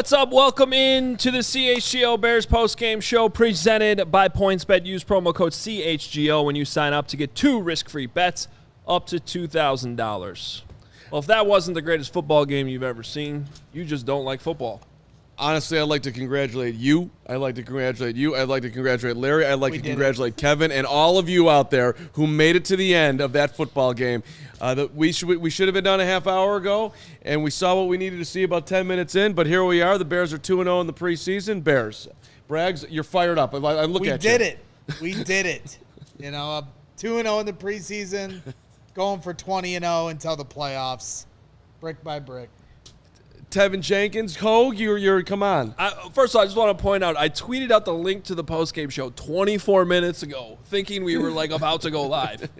What's up? Welcome in to the CHGO Bears Postgame show presented by PointsBet. Use promo code CHGO when you sign up to get 2 risk-free bets up to $2,000. Well, if that wasn't the greatest football game you've ever seen, you just don't like football. Honestly, I'd like to congratulate you. I'd like to congratulate you. I'd like to congratulate Larry. I'd like to congratulate Kevin and all of you out there who made it to the end of that football game. We should have been done a half hour ago, and we saw what we needed to see about 10 minutes in, but here we are. The Bears are 2-0 in the preseason. Bears. Braggs, you're fired up. I look at you. We did it. 2-0 in the preseason, going for 20-0 until the playoffs, brick by brick. Tevin Jenkins, Hoge, you're come on. First of all, I just want to point out, I tweeted out the link to the postgame show 24 minutes ago, thinking we were about to go live.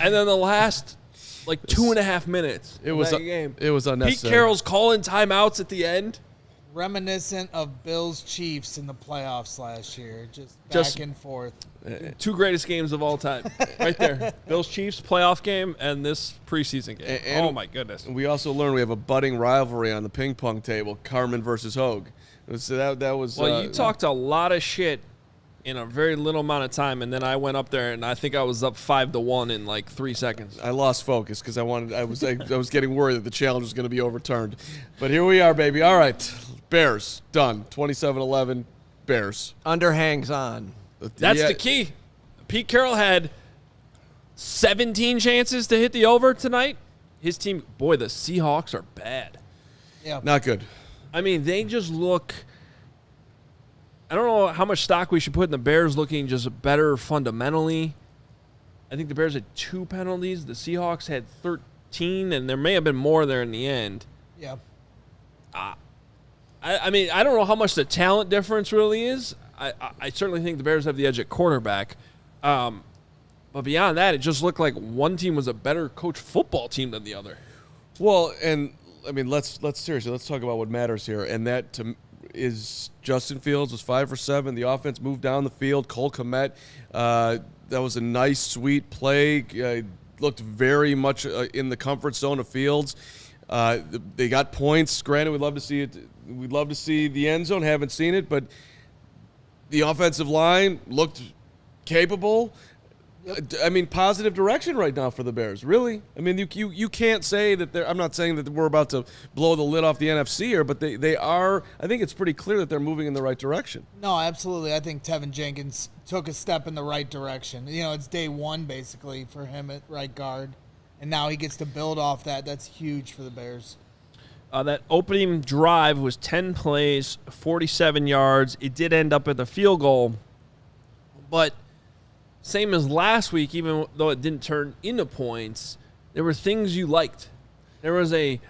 And then the last 2.5 minutes it was game. It was unnecessary. Pete Carroll's calling timeouts at the end. Reminiscent of Bills Chiefs in the playoffs last year, just back and forth. 2 greatest games of all time, right there. Bills Chiefs playoff game and this preseason game. Oh my goodness! We also learned we have a budding rivalry on the ping pong table: Carman versus Hoge. So that was. Well, you talked a lot of shit in a very little amount of time, and then I went up there and I think I was up 5-1 in 3 seconds. I lost focus because I was getting worried that the challenge was going to be overturned, but here we are, baby. All right, Bears done. 27-11, Bears. Underhangs on. That's the key. Pete Carroll had 17 chances to hit the over tonight. His team, boy, the Seahawks are bad. Yeah, not good. I mean, they just look. I don't know how much stock we should put in the Bears looking just better fundamentally. I think the Bears had 2 penalties. The Seahawks had 13, and there may have been more there in the end. Yeah. I mean, I don't know how much the talent difference really is. I certainly think the Bears have the edge at quarterback. But beyond that, it just looked like one team was a better coached football team than the other. Well, and I mean, let's seriously, let's talk about what matters here. And that is Justin Fields was 5 for 7. The offense moved down the field. Cole Comet, that was a nice, sweet play. Looked very much in the comfort zone of Fields. They got points. Granted, we'd love to see it. We'd love to see the end zone. Haven't seen it, but the offensive line looked capable. Yep. I mean, positive direction right now for the Bears, really. I mean, you can't say that they're – I'm not saying that we're about to blow the lid off the NFC here, but they are – I think it's pretty clear that they're moving in the right direction. No, absolutely. I think Tevin Jenkins took a step in the right direction. It's day one basically for him at right guard, and now he gets to build off that. That's huge for the Bears. That opening drive was 10 plays, 47 yards. It did end up at the field goal, but same as last week, even though it didn't turn into points, there were things you liked. There was a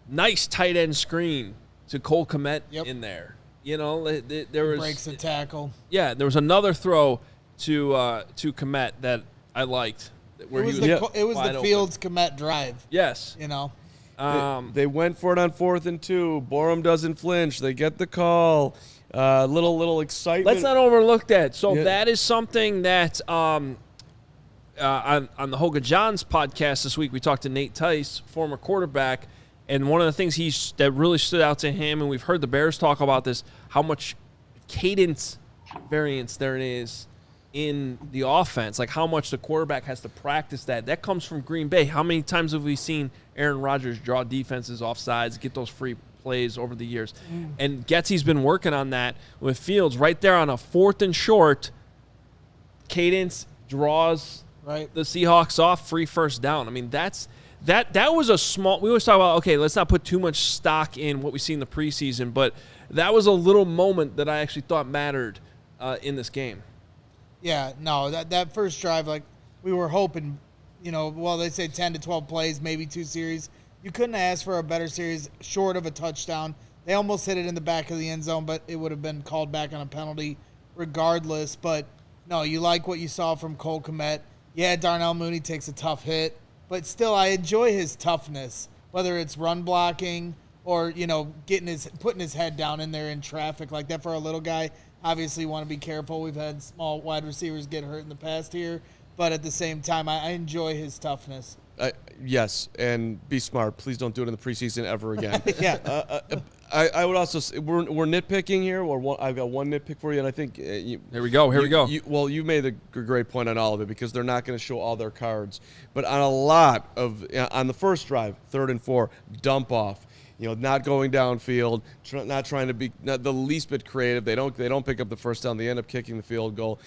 nice tight end screen to Cole Comet in there. There was breaks the tackle. Yeah, there was another throw to Comet that I liked. Where it was the Fields Comet drive. Yes. They went for it on 4th and 2. Borum doesn't flinch. They get the call. Little excitement. Let's not overlook that. So that is something that on the Hoge John's podcast this week, we talked to Nate Tice, former quarterback, and one of the things that really stood out to him, and we've heard the Bears talk about this, how much cadence variance there is in the offense, like how much the quarterback has to practice that. That comes from Green Bay. How many times have we seen Aaron Rodgers draw defenses off sides, get those free plays over the years? And Getsy's been working on that with Fields right there on a 4th and short. Cadence draws the Seahawks off, free first down. I mean, that was a small – we always talk about, okay, let's not put too much stock in what we see in the preseason, but that was a little moment that I actually thought mattered in this game. Yeah, no, that first drive, we were hoping, they say 10 to 12 plays, maybe 2 series. You couldn't ask for a better series short of a touchdown. They almost hit it in the back of the end zone, but it would have been called back on a penalty regardless. But, no, you like what you saw from Cole Comet. Yeah, Darnell Mooney takes a tough hit, but still I enjoy his toughness, whether it's run blocking or, putting his head down in there in traffic like that for a little guy. Obviously, you want to be careful. We've had small wide receivers get hurt in the past here. But at the same time, I enjoy his toughness. Yes, and be smart. Please don't do it in the preseason ever again. Yeah. I would also say we're nitpicking here. I've got one nitpick for you, and I think here we go. You made a great point on all of it because they're not going to show all their cards. But on a lot of on the first drive, 3rd and 4, dump off. Not going downfield, not trying to be not the least bit creative. They don't pick up the first down. They end up kicking the field goal.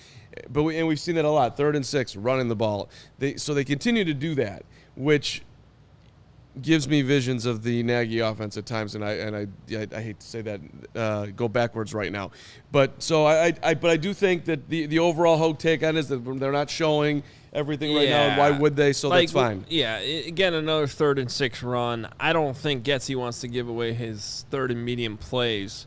But we've seen that a lot. 3rd and 6, running the ball. So they continue to do that, which gives me visions of the Nagy offense at times, and I hate to say that, go backwards right now, but I do think that the overall Hoge take on it is that they're not showing everything right now, and why would they? So that's fine. Yeah, again, another 3rd and 6 run. I don't think Getsy wants to give away his 3rd and medium plays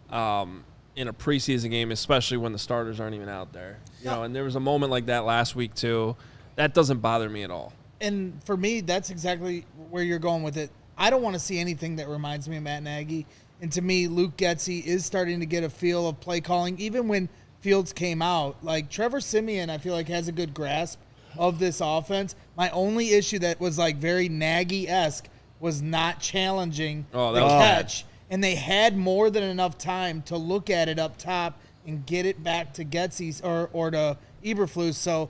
in a preseason game, especially when the starters aren't even out there. And there was a moment like that last week too. That doesn't bother me at all. And for me, that's exactly where you're going with it. I don't want to see anything that reminds me of Matt Nagy. And to me, Luke Getsy is starting to get a feel of play calling. Even when Fields came out, like Trevor Siemian, I feel like has a good grasp of this offense. My only issue that was like very Nagy-esque was not challenging the catch. And they had more than enough time to look at it up top and get it back to Getsy or to Eberflus. So,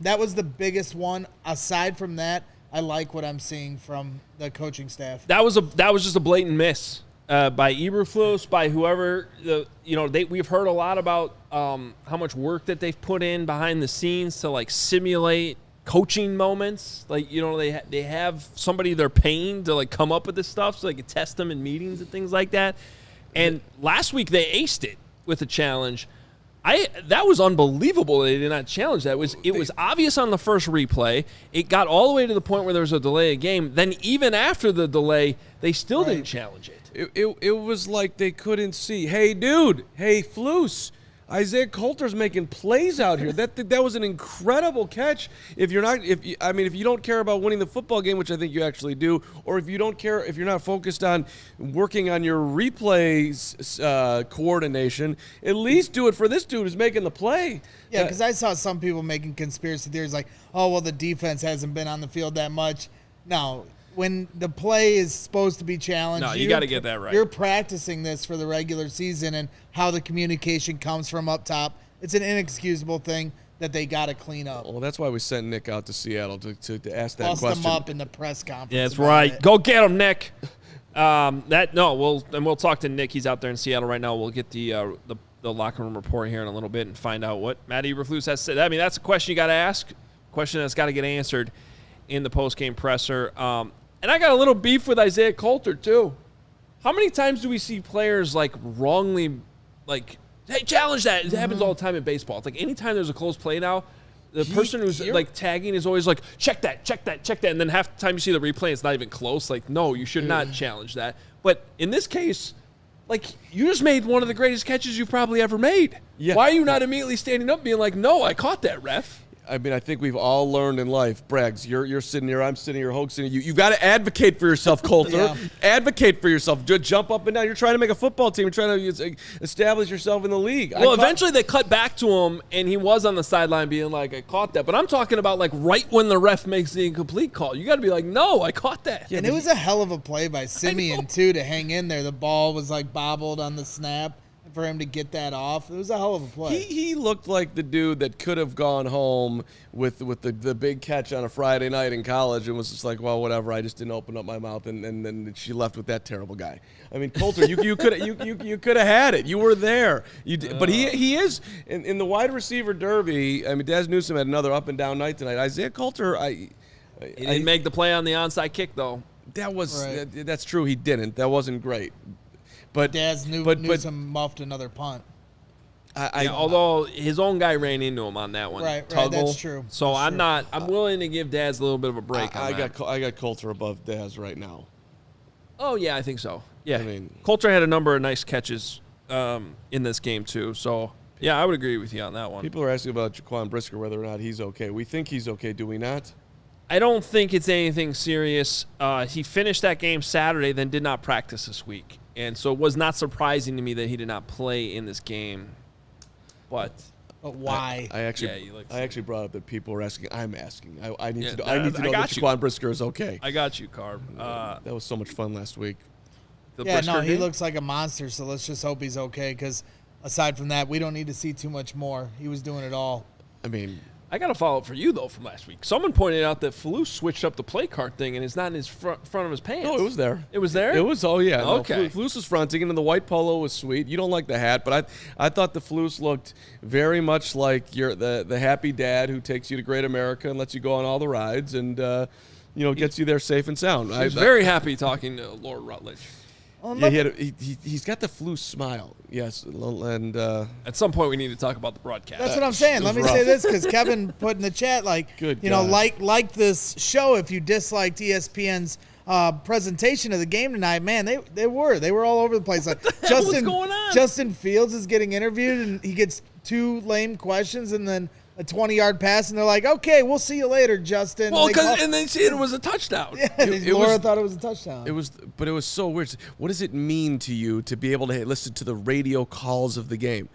that was the biggest one. Aside from that, I like what I'm seeing from the coaching staff. That was just a blatant miss by Eberflus, by whoever. We've heard a lot about how much work that they've put in behind the scenes to simulate coaching moments. They have somebody they're paying to come up with this stuff so they can test them in meetings and things like that. And last week they aced it with a challenge. That was unbelievable they did not challenge that. It was obvious on the first replay. It got all the way to the point where there was a delay of game. Then even after the delay, they still didn't challenge it. It was like they couldn't see. Hey, dude. Hey, Flus. Isaiah Coulter's making plays out here. That was an incredible catch. If you don't care about winning the football game, which I think you actually do, or if you're not focused on working on your replays coordination, at least do it for this dude who's making the play. Yeah, because I saw some people making conspiracy theories like, oh, well, the defense hasn't been on the field that much. No. When the play is supposed to be challenged, you got to get that right. You're practicing this for the regular season and how the communication comes from up top. It's an inexcusable thing that they got to clean up. Well, that's why we sent Nick out to Seattle to ask that Bust question. them up in the press conference. Yeah, that's right. Go get him, Nick. We'll talk to Nick. He's out there in Seattle right now. We'll get the locker room report here in a little bit and find out what Matt Eberflus has said. I mean, that's a question you got to ask. Question that's got to get answered in the post-game presser. And I got a little beef with Isaiah Coulter, too. How many times do we see players, wrongly, hey, challenge that? It happens all the time in baseball. It's anytime there's a close play now, the person who's, tagging is always check that. And then half the time you see the replay, it's not even close. No, you should not challenge that. But in this case, you just made one of the greatest catches you've probably ever made. Yeah. Why are you not immediately standing up being no, I caught that, ref? I mean, I think we've all learned in life, Braggs, you're sitting here, I'm sitting here, Hoge sitting here. You've got to advocate for yourself, Coulter. Yeah. Advocate for yourself. Jump up and down. You're trying to make a football team. You're trying to establish yourself in the league. Well, eventually they cut back to him, and he was on the sideline being I caught that. But I'm talking about, right when the ref makes the incomplete call. You got to be no, I caught that. Yeah, and it was a hell of a play by Siemian, too, to hang in there. The ball was, bobbled on the snap. For him to get that off, it was a hell of a play. He looked like the dude that could have gone home with the big catch on a Friday night in college and was just well, whatever. I just didn't open up my mouth, and then she left with that terrible guy. I mean, Coulter, you could have had it. You were there. But he is in the wide receiver derby. I mean, Daz Newsome had another up and down night tonight. Isaiah Coulter, he didn't make the play on the onside kick though. That's true. He didn't. That wasn't great. But Newsome muffed another punt. Although his own guy ran into him on that one. Right, that's true. So that's I'm willing to give Daz a little bit of a break. I got Coulter above Daz right now. Oh yeah, I think so. Yeah, Coulter had a number of nice catches in this game too. So yeah, I would agree with you on that one. People are asking about Jaquan Brisker, whether or not he's okay. We think he's okay, do we not? I don't think it's anything serious. He finished that game Saturday, then did not practice this week. And so it was not surprising to me that he did not play in this game. But why? I actually brought up that people were asking. I'm asking. I need to know that Jaquan Brisker is okay. I got you, Carb. That was so much fun last week. Brisker he game? looks like a monster, so let's just hope he's okay, because aside from that, we don't need to see too much more. He was doing it all. I mean, I got a follow-up for you, though, from last week. Someone pointed out that Flus switched up the play card thing, and it's not in his front of his pants. no, it was there. It was there? It was, oh, yeah. Okay. No, Flus was fronting, and then the white polo was sweet. You don't like the hat, but I thought the Flus looked very much like the happy dad who takes you to Great America and lets you go on all the rides and, gets you there safe and sound. I was very happy talking to Lord Rutledge. Yeah, he's got the Flus smile, yes, and At some point, we need to talk about the broadcast. That's what I'm saying. Let me say this, because Kevin put in the chat, Good like this show, if you disliked ESPN's presentation of the game tonight, man, they were all over the place. Like, was going on? Justin Fields is getting interviewed, and he gets 2 lame questions, and then a 20-yard pass, and they're like, "Okay, we'll see you later, Justin." Well, and they see it was a touchdown. Yeah, Laura thought it was a touchdown. it was so weird. What does it mean to you to be able to listen to the radio calls of the game?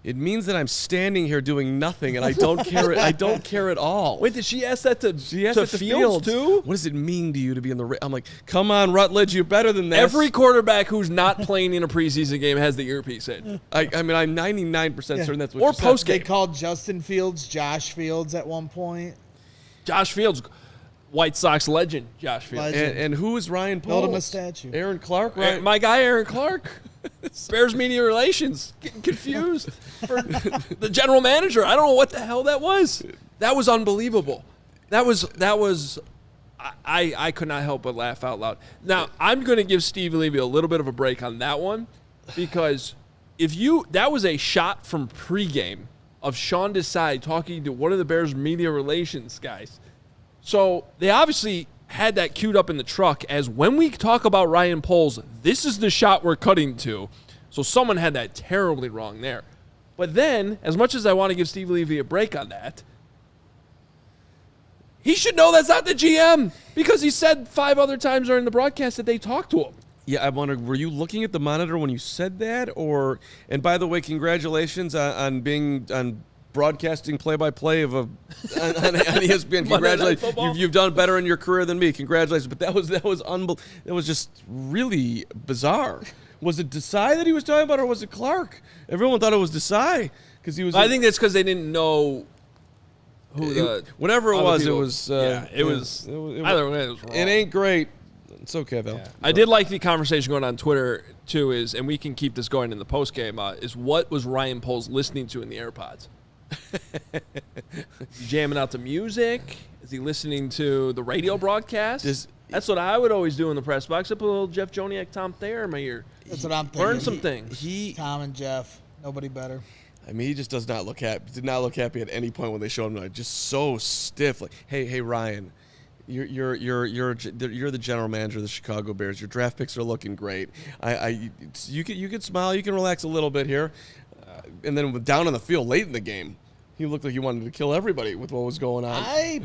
It means that I'm standing here doing nothing, and I don't care. I don't care at all. Wait, did she ask that to Fields Fields too? What does it mean to you to be in the? I'm like, come on, Rutledge, you're better than this. Every quarterback who's not playing in a preseason game has the earpiece in. I mean, I'm 99% certain that's what. Or you said. post They game. called Justin Fields Josh Fields at one point. Josh Fields, White Sox legend. Josh Fields. Legend. And who is Ryan Poles? Build him a statue. Aaron Clark, right? My guy Aaron Clark. Bears media relations, getting confused for the general manager. I don't know what the hell that was. That was unbelievable. That was. I could not help but laugh out loud. Now I'm going to give Steve Levy a little bit of a break on that one, because that was a shot from pregame of Sean Desai talking to one of the Bears media relations guys. So they obviously had that queued up in the truck as when we talk about Ryan Poles, this is the shot we're cutting to. So someone had that terribly wrong there. But then, as much as I want to give Steve Levy a break on that, he should know that's not the GM, because he said 5 other times during the broadcast that they talked to him. Yeah, I wonder, were you looking at the monitor when you said that? And by the way, congratulations on broadcasting play-by-play of on ESPN. Congratulations, you've done better in your career than me. Congratulations, but that was unbelievable. That was just really bizarre. Was it Desai that he was talking about, or was it Clark? Everyone thought it was Desai because he was. I think that's because they didn't know who whatever it was. people, It was. It was. Either way, it was wrong. It ain't great. It's okay though. Yeah. I did like the conversation going on Twitter too. And we can keep this going in the post game. Is what was Ryan Poles listening to in the AirPods? Is he jamming out to music? Is he listening to the radio broadcast? That's what I would always do in the press box. I put a little Jeff Joniak, Tom Thayer in my ear. That's what I'm thinking. Learn some things. Tom and Jeff, nobody better. I mean, he just does not look happy. Did not look happy at any point when they showed him tonight. Just so stiff. Like, hey, Ryan, you're the general manager of the Chicago Bears. Your draft picks are looking great. You can smile. You can relax a little bit here. And then down on the field late in the game, he looked like he wanted to kill everybody with what was going on. I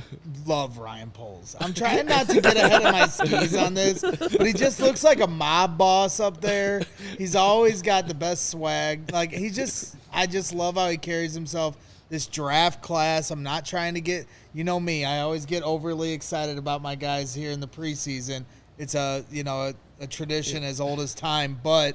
love Ryan Poles. I'm trying not to get ahead of my skis on this, but he just looks like a mob boss up there. He's always got the best swag. Like, I just love how he carries himself. This draft class, I'm not trying to get, you know me, I always get overly excited about my guys here in the preseason. It's a tradition as old as time, but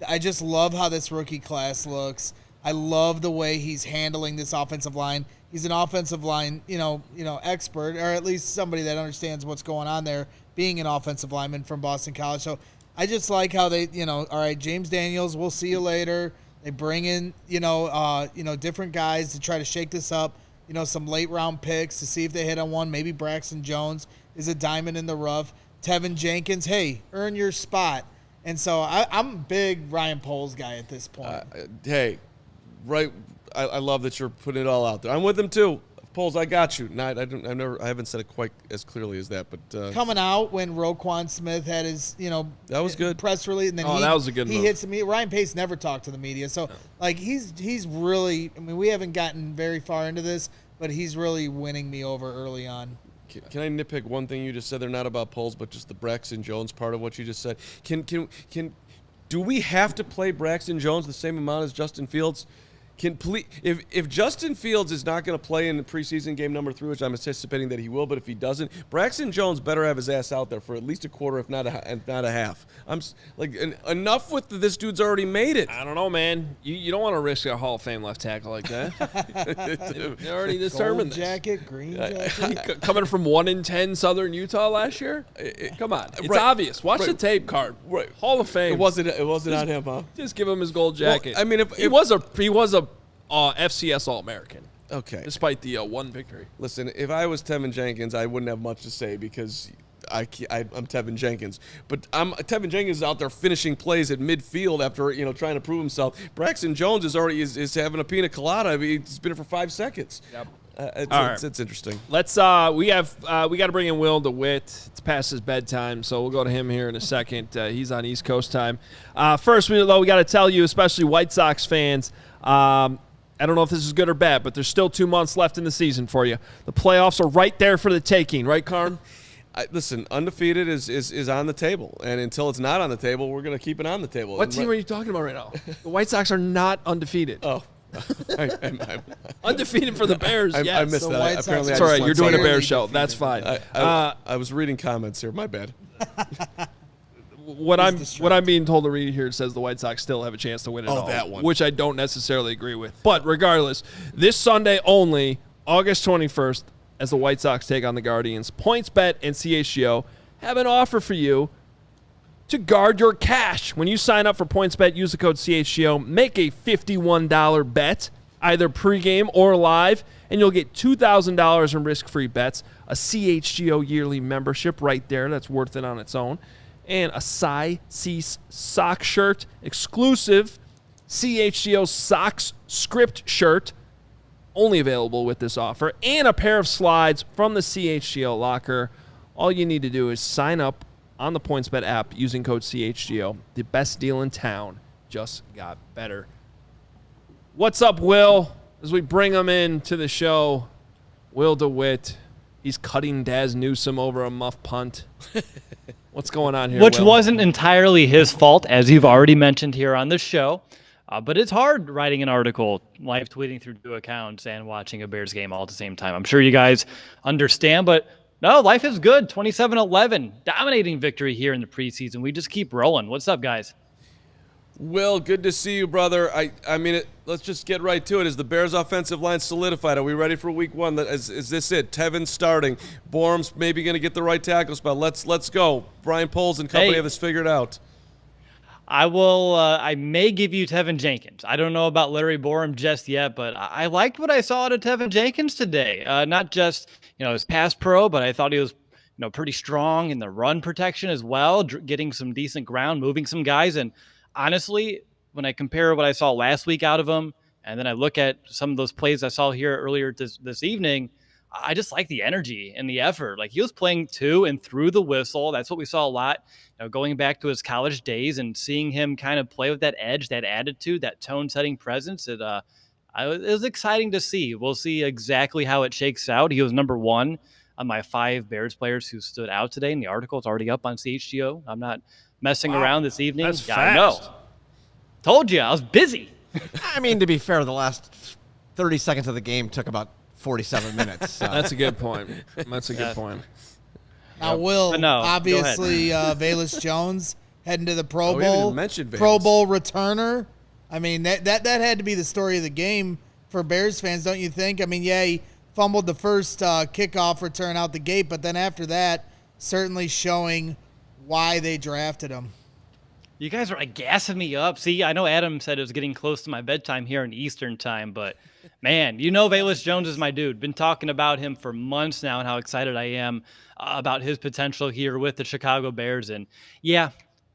I just love how this rookie class looks. I love the way he's handling this offensive line. He's an offensive line, expert, or at least somebody that understands what's going on there, being an offensive lineman from Boston College. So I just like how they, all right, James Daniels, we'll see you later. They bring in, different guys to try to shake this up. Some late round picks to see if they hit on one. Maybe Braxton Jones is a diamond in the rough. Tevin Jenkins, hey, earn your spot. And so I'm a big Ryan Poles guy at this point. Hey. Right, I love that you're putting it all out there. I'm with him too. Poles, I got you. I haven't said it quite as clearly as that, but coming out when Roquan Smith had his, that was good press release, and then that was a good move. hits me. Ryan Pace never talked to the media, so he's really. I mean, we haven't gotten very far into this, but he's really winning me over early on. Can I nitpick one thing you just said? They're not about Poles, but just the Braxton Jones part of what you just said. Do we have to play Braxton Jones the same amount as Justin Fields? If Justin Fields is not going to play in the preseason game number 3, which I'm anticipating that he will, but if he doesn't, Braxton Jones better have his ass out there for at least a quarter, if not a half. Enough with this dude's already made it. I don't know, man. You don't want to risk a Hall of Fame left tackle like that. They already determined Gold jacket, green jacket. Coming from 1-10 Southern Utah last year. Come on, it's obvious. Watch the tape card. Right. Hall of Fame. It wasn't on him, huh? Just give him his gold jacket. Well, I mean, he was a FCS All-American. Okay. Despite the one victory. Listen, if I was Tevin Jenkins, I wouldn't have much to say because I'm Tevin Jenkins. But Tevin Jenkins is out there finishing plays at midfield after trying to prove himself. Braxton Jones is having a pina colada. I mean, he's been here for 5 seconds. Yep. It's interesting. Let's we got to bring in Will DeWitt. It's past his bedtime, so we'll go to him here in a second. He's on East Coast time. First, we got to tell you, especially White Sox fans. I don't know if this is good or bad, but there's still 2 months left in the season for you. The playoffs are right there for the taking, right, Carm? Listen, undefeated is on the table, and until it's not on the table, we're going to keep it on the table. What team are you talking about right now? The White Sox are not undefeated. Oh. Undefeated for the Bears, yes. I missed that. Apparently, it's all right. You're doing a Bears show. That's fine. I was reading comments here. My bad. What I'm being told to read here, it says the White Sox still have a chance to win it all, that one. which I don't necessarily agree with. But regardless, this Sunday only, August 21st, as the White Sox take on the Guardians, PointsBet and CHGO have an offer for you to guard your cash. When you sign up for PointsBet, use the code CHGO, make a $51 bet, either pregame or live, and you'll get $2,000 in risk-free bets, a CHGO yearly membership right there that's worth it on its own, and a Cy Cease sock shirt, exclusive CHGO Socks script shirt, only available with this offer, and a pair of slides from the CHGO locker. All you need to do is sign up on the PointsBet app using code CHGO. The best deal in town just got better. What's up, Will? As we bring him in to the show, Will DeWitt. He's cutting Daz Newsome over a muff punt. What's going on here, Which Will? wasn't entirely his fault, as you've already mentioned here on the show. But it's hard writing an article, live tweeting through 2 accounts, and watching a Bears game all at the same time. I'm sure you guys understand, but no, life is good. 27-11, dominating victory here in the preseason. We just keep rolling. What's up, guys? Will, good to see you, brother. I mean, let's just get right to it. Is the Bears' offensive line solidified? Are we ready for week 1? Is this it? Tevin starting. Borum's maybe going to get the right tackle spot. Let's go. Brian Poles and company have this figured out. I may give you Tevin Jenkins. I don't know about Larry Borum just yet, but I liked what I saw out of Tevin Jenkins today. Not just, his pass pro, but I thought he was, pretty strong in the run protection as well, getting some decent ground, moving some guys. And honestly, when I compare what I saw last week out of him, and then I look at some of those plays I saw here earlier this evening, I just like the energy and the effort. Like, he was playing to and through the whistle. That's what we saw a lot, going back to his college days and seeing him kind of play with that edge, that attitude, that tone-setting presence. It was exciting to see. We'll see exactly how it shakes out. He was number 1 on my 5 Bears players who stood out today, and the article is already up on CHGO. I'm not messing around this evening. That's fast. I know. Told you, I was busy. I mean, to be fair, the last 30 seconds of the game took about 47 minutes. So. That's a good point. That's a good point. Now, Will, no, obviously, Velus Jones heading to the Pro We haven't Bowl. even mentioned Velus. Pro Bowl returner. I mean, that had to be the story of the game for Bears fans, don't you think? I mean, yeah, he fumbled the first kickoff return out the gate, but then after that, certainly showing why they drafted him. You guys are gassing me up. See, I know Adam said it was getting close to my bedtime here in Eastern time, but man, Velus Jones is my dude. Been talking about him for months now and how excited I am about his potential here with the Chicago Bears. And yeah,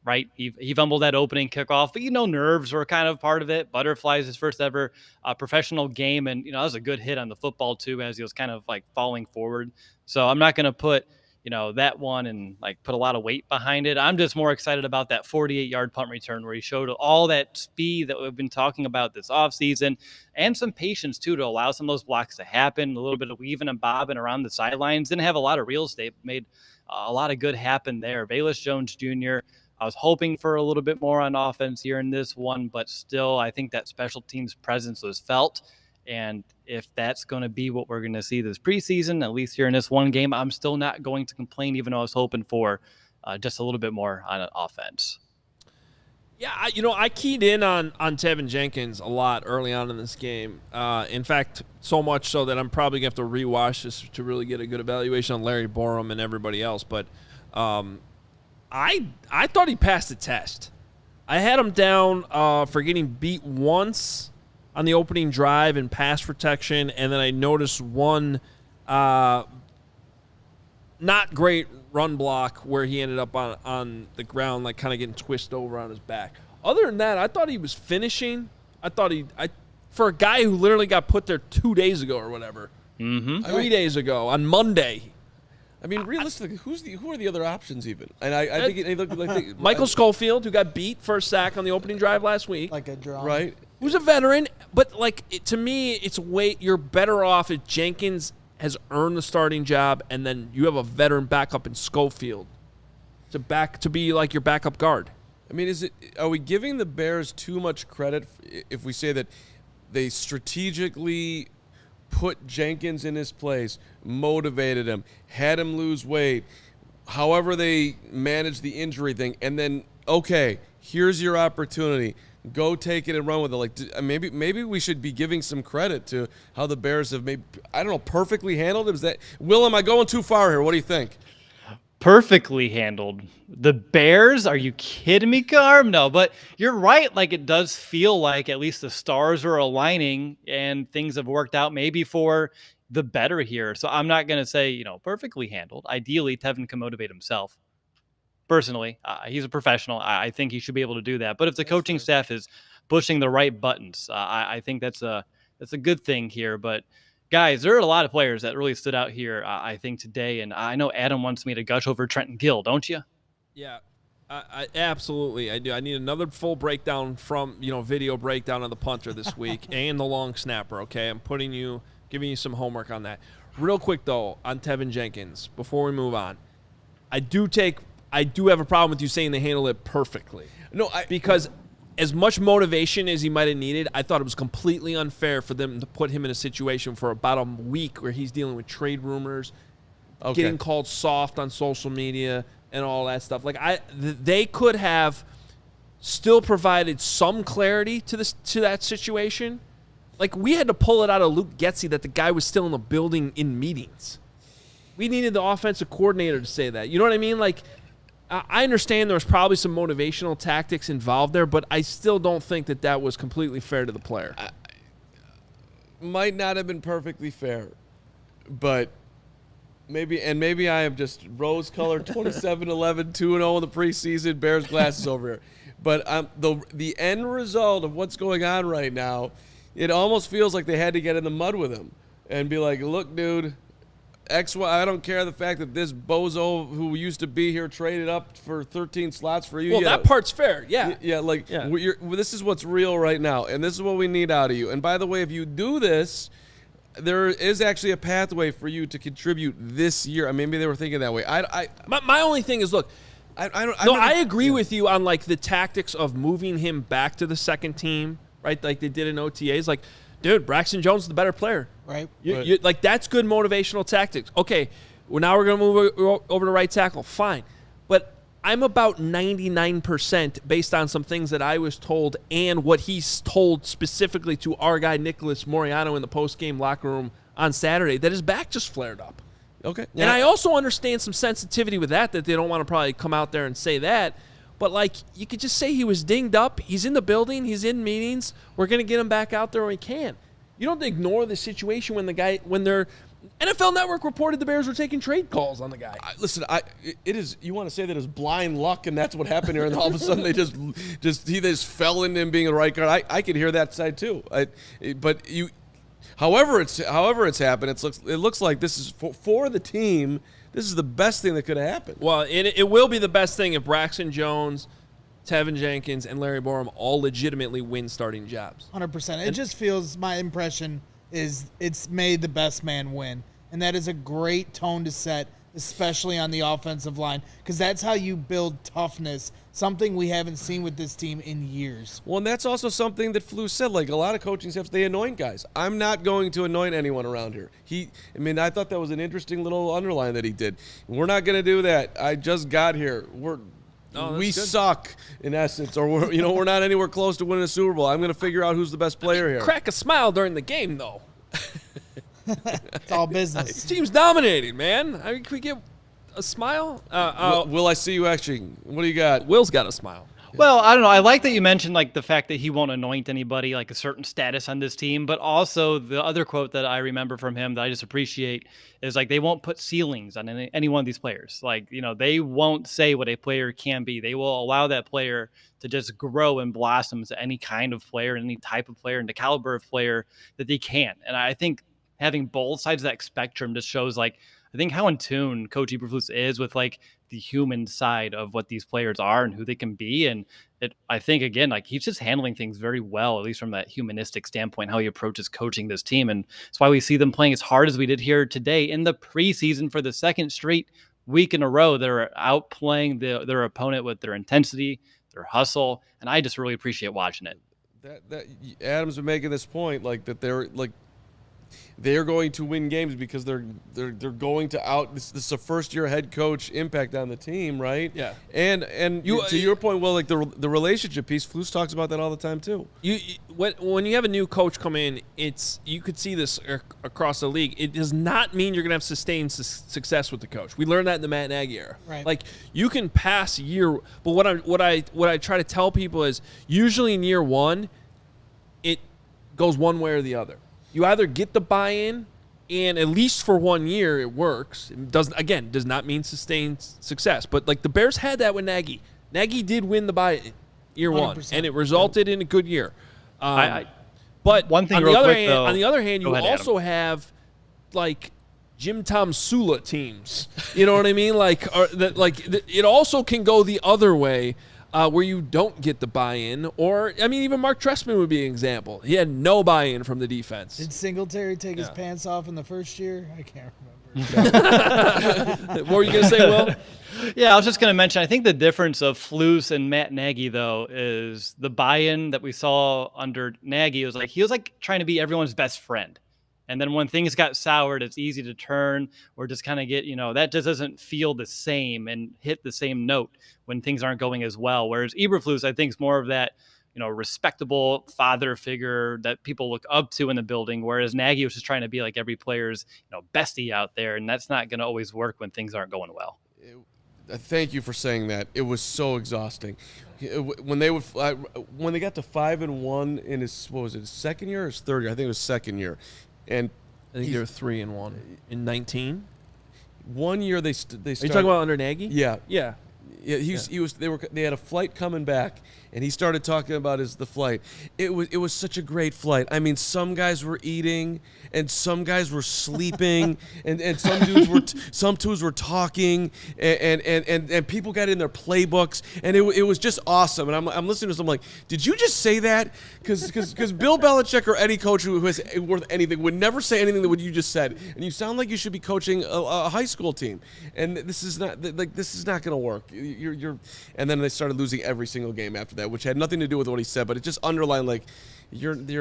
right, he fumbled that opening kickoff, but nerves were kind of part of it. Butterflies, his first ever professional game, and that was a good hit on the football too, as he was kind of falling forward. So I'm not going to put that one and put a lot of weight behind it. I'm just more excited about that 48-yard punt return where he showed all that speed that we've been talking about this offseason and some patience too to allow some of those blocks to happen, a little bit of weaving and bobbing around the sidelines. Didn't have a lot of real estate, made a lot of good happen there. Velus Jones Jr., I was hoping for a little bit more on offense here in this one, but still, I think that special teams presence was felt. And if that's going to be what we're going to see this preseason, at least here in this one game, I'm still not going to complain, even though I was hoping for just a little bit more on offense. Yeah, I keyed in on Tevin Jenkins a lot early on in this game. In fact, so much so that I'm probably going to have to rewatch this to really get a good evaluation on Larry Borum and everybody else. But I thought he passed the test. I had him down for getting beat once on the opening drive in pass protection, and then I noticed one not great run block where he ended up on the ground, like kind of getting twisted over on his back. Other than that, I thought he was finishing. For a guy who literally got put there 2 days ago or whatever, 3 days ago on Monday. I mean, realistically, who are the other options even? And I think it looked like Michael Schofield, who got beat for a sack on the opening drive last week, Like a draw. right. who's a veteran, but to me, you're better off if Jenkins has earned the starting job, and then you have a veteran backup in Schofield to be like your backup guard. I mean, are we giving the Bears too much credit if we say that they strategically put Jenkins in his place, motivated him, had him lose weight, however they managed the injury thing, and then, okay, here's your opportunity. Go take it and run with it. Like, maybe we should be giving some credit to how the Bears have perfectly handled it. Is that, Will, am I going too far here? What do you think? Perfectly handled. The Bears? Are you kidding me, Carm? No, but you're right. Like, it does feel like at least the stars are aligning and things have worked out maybe for the better here. So I'm not going to say, perfectly handled. Ideally, Tevin can motivate himself. Personally, he's a professional. I think he should be able to do that. But if the coaching staff is pushing the right buttons, I think that's a good thing here. But guys, there are a lot of players that really stood out here, I think, today. And I know Adam wants me to gush over Trenton Gill, don't you? Yeah, I absolutely. I do. I need another full breakdown from, video breakdown of the punter this week and the long snapper, okay? I'm giving you some homework on that. Real quick, though, on Tevin Jenkins, before we move on, I do have a problem with you saying they handled it perfectly. No, because as much motivation as he might have needed, I thought it was completely unfair for them to put him in a situation for about a week where he's dealing with trade rumors, getting called soft on social media, and all that stuff. Like they could have still provided some clarity to that situation. Like, we had to pull it out of Luke Getsy that the guy was still in the building in meetings. We needed the offensive coordinator to say that. You know what I mean? Like, I understand there was probably some motivational tactics involved there, but I still don't think that was completely fair to the player. Might not have been perfectly fair, but maybe I am just rose-colored 27-11, 2-0 in the preseason, Bears glasses over here. But the end result of what's going on right now, it almost feels like they had to get in the mud with him and be like, look, dude, I don't care the fact that this bozo who used to be here traded up for 13 slots for you. Well, that part's fair, yeah. This is what's real right now, and this is what we need out of you. And by the way, if you do this, there is actually a pathway for you to contribute this year. I mean, maybe they were thinking that way. My only thing is, look, I agree with you on, like, the tactics of moving him back to the second team, right, like they did in OTAs. Like, dude, Braxton Jones is the better player. Right. Like, that's good motivational tactics. Okay, well, now we're going to move over to right tackle. Fine. But I'm about 99% based on some things that I was told and what he's told specifically to our guy Nicholas Moreano in the post-game locker room on Saturday, that his back just flared up. Okay. And I also understand some sensitivity with that they don't want to probably come out there and say that. But, like, you could just say he was dinged up. He's in the building. He's in meetings. We're going to get him back out there when we can. You don't ignore the situation when NFL Network reported the Bears were taking trade calls on the guy. You want to say that it's blind luck and that's what happened here, and all of a sudden he just fell into him being the right guard. I could hear that side too. However it's happened, it looks like this is for the team. This is the best thing that could have happened. Well, it will be the best thing if Braxton Jones, Tevin Jenkins, and Larry Borum all legitimately win starting jobs. 100%. It just feels, my impression is it's made the best man win. And that is a great tone to set especially on the offensive line, because that's how you build toughness, something we haven't seen with this team in years. Well, and that's also something that Flus said. Like, a lot of coaching staffs, they anoint guys. I'm not going to anoint anyone around here. I thought that was an interesting little underline that he did. We're not going to do that. I just got here. We suck, in essence, or we're not anywhere close to winning a Super Bowl. I'm going to figure out who's the best player here. Crack a smile during the game, though. It's all business. This team's dominating, man. I mean, can we get a smile? Will I see you actually? What do you got? Will's got a smile. Well, I don't know. I like that you mentioned like the fact that he won't anoint anybody like a certain status on this team, but also the other quote that I remember from him that I just appreciate is like they won't put ceilings on any one of these players. Like, they won't say what a player can be. They will allow that player to just grow and blossom to any kind of player, any type of player, and the caliber of player that they can. And I think having both sides of that spectrum just shows like I think how in tune Coach Eberflus is with like the human side of what these players are and who they can be. And I think, again, like he's just handling things very well, at least from that humanistic standpoint, how he approaches coaching this team. And that's why we see them playing as hard as we did here today in the preseason for the second straight week in a row. They're outplaying their opponent with their intensity, their hustle. And I just really appreciate watching it. That Adam's been making this point, like that they're going to win games because they're going to this is a first-year head coach impact on the team, right? Yeah. And to your point, well, like the relationship piece, Flus talks about that all the time too. When you have a new coach come in, you could see this across the league. It does not mean you're going to have sustained success with the coach. We learned that in the Matt Nagy era. Right. Like you can pass year, but what I try to tell people is usually in year one, it goes one way or the other. You either get the buy-in, and at least for 1 year it works. It does not mean sustained success. But like the Bears had that with Nagy. Nagy did win the buy-in year 1, and it resulted in a good year. But one thing on real the other quick, hand, though, on the other hand, you go ahead, also have like Jim Tom Sula teams. You know what I mean? It also can go the other way. Where you don't get the buy-in, or even Mark Trestman would be an example. He had no buy-in from the defense. Did Singletary take his pants off in the first year? I can't remember. What were you gonna say, Will? Yeah, I was just going to mention, I think the difference of Flus and Matt Nagy, though, is the buy-in that we saw under Nagy. He was like trying to be everyone's best friend. And then when things got soured, it's easy to turn or just kind of get, that just doesn't feel the same and hit the same note when things aren't going as well. Whereas Eberflus, I think, is more of that, respectable father figure that people look up to in the building. Whereas Nagy was just trying to be like every player's, bestie out there. And that's not going to always work when things aren't going well. Thank you for saying that. It was so exhausting. When they got to 5-1 in his second year or his third year? I think it was second year. And I think they were 3-1 in 19. 1 year they started. Are you talking about under Nagy? Yeah. Yeah. They had a flight coming back, and he started talking about the flight. It was such a great flight. Some guys were eating, and some guys were sleeping, and some dudes were talking, and people got in their playbooks, and it was just awesome. And I'm listening to this, I'm like, did you just say that? Because Bill Belichick or any coach who is worth anything would never say anything that what you just said, and you sound like you should be coaching a high school team, and this is not going to work. And then they started losing every single game after that, which had nothing to do with what he said, but it just underlined like you want to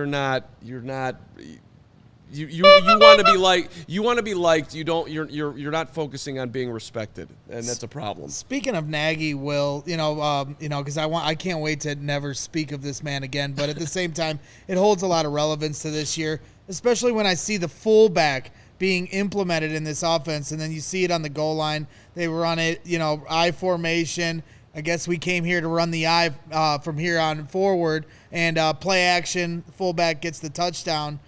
be liked. You're not focusing on being respected, and that's a problem. Speaking of Nagy, Will, because I can't wait to never speak of this man again, but at the same time, it holds a lot of relevance to this year, especially when I see the fullback being implemented in this offense, and then you see it on the goal line. They run it, I formation. I guess we came here to run the I from here on forward, and play action. Fullback gets the touchdown.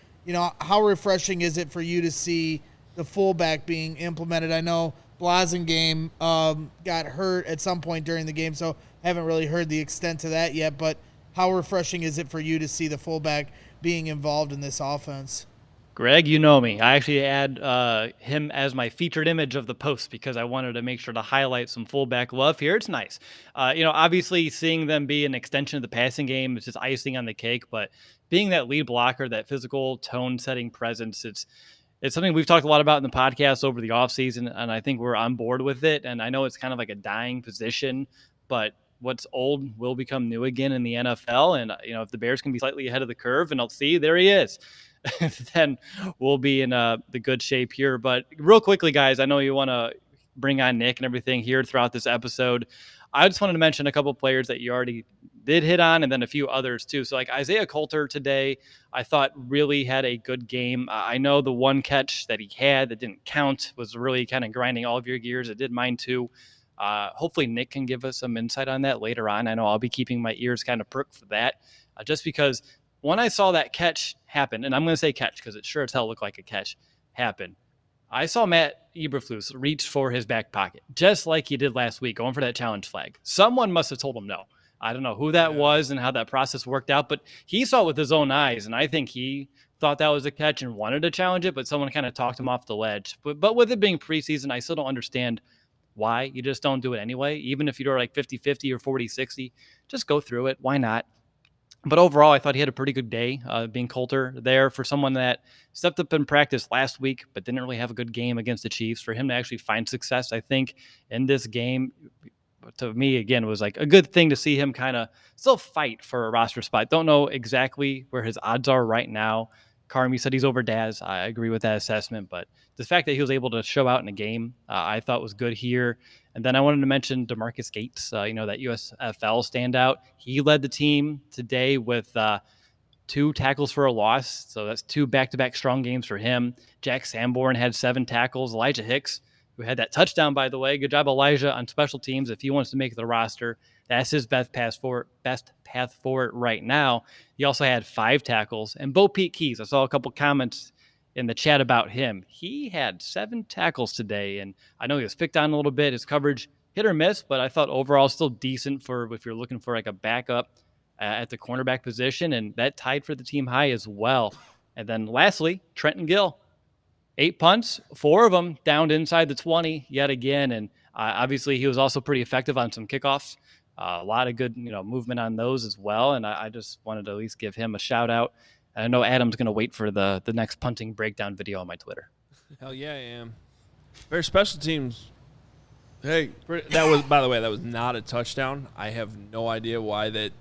How refreshing is it for you to see the fullback being implemented? I know Blasingame got hurt at some point during the game, so I haven't really heard the extent to that yet, but how refreshing is it for you to see the fullback being involved in this offense? Greg, you know me. I actually add him as my featured image of the post because I wanted to make sure to highlight some fullback love here. It's nice. Obviously seeing them be an extension of the passing game is just icing on the cake, but being that lead blocker, that physical tone-setting presence, it's it's something we've talked a lot about in the podcast over the offseason, and I think we're on board with it. And I know it's kind of like a dying position, but what's old will become new again in the NFL. And, if the Bears can be slightly ahead of the curve, and I'll see, there he is, then we'll be in the good shape here. But real quickly, guys, I know you want to bring on Nick and everything here throughout this episode. I just wanted to mention a couple of players that you already did hit on, and then a few others too. So like Isaiah Coulter today, I thought really had a good game. I know the one catch that he had that didn't count was really kind of grinding all of your gears. It did mine too. Hopefully Nick can give us some insight on that later on. I know I'll be keeping my ears kind of perked for that, just because when I saw that catch happen, and I'm going to say catch because it sure as hell looked like a catch happen, I saw Matt Eberflus reach for his back pocket, just like he did last week, going for that challenge flag. Someone must have told him no. I don't know who that was and how that process worked out, but he saw it with his own eyes, and I think he thought that was a catch and wanted to challenge it, but someone kind of talked him off the ledge. But with it being preseason, I still don't understand why you just don't do it anyway. Even if you're like 50-50 or 40-60, just go through it. Why not? But overall, I thought he had a pretty good day, being Coulter there for someone that stepped up in practice last week, but didn't really have a good game against the Chiefs. For him to actually find success, I think, in this game, to me, again, was like a good thing to see him kind of still fight for a roster spot. Don't know exactly where his odds are right now. Carmi said he's over Daz. I agree with that assessment, but the fact that he was able to show out in a game, I thought was good here. And then I wanted to mention Demarcus Gates, that USFL standout. He led the team today with 2 tackles for a loss. So that's 2 back-to-back strong games for him. Jack Sanborn had 7 tackles. Elijah Hicks, who had that touchdown, by the way. Good job, Elijah, on special teams. If he wants to make the roster, that's his best path forward right now. He also had 5 tackles. And Bo Pete Keys, I saw a couple comments in the chat about him. He had 7 tackles today, and I know he was picked on a little bit. His coverage hit or miss, but I thought overall still decent for if you're looking for like a backup at the cornerback position, and that tied for the team high as well. And then lastly, Trenton Gill, 8 punts, 4 of them downed inside the 20 yet again, and obviously he was also pretty effective on some kickoffs. A lot of good movement on those as well, and I just wanted to at least give him a shout out. I know Adam's going to wait for the next punting breakdown video on my Twitter. Hell yeah, I am. Very special teams. Hey, That was, by the way, that was not a touchdown. I have no idea why that.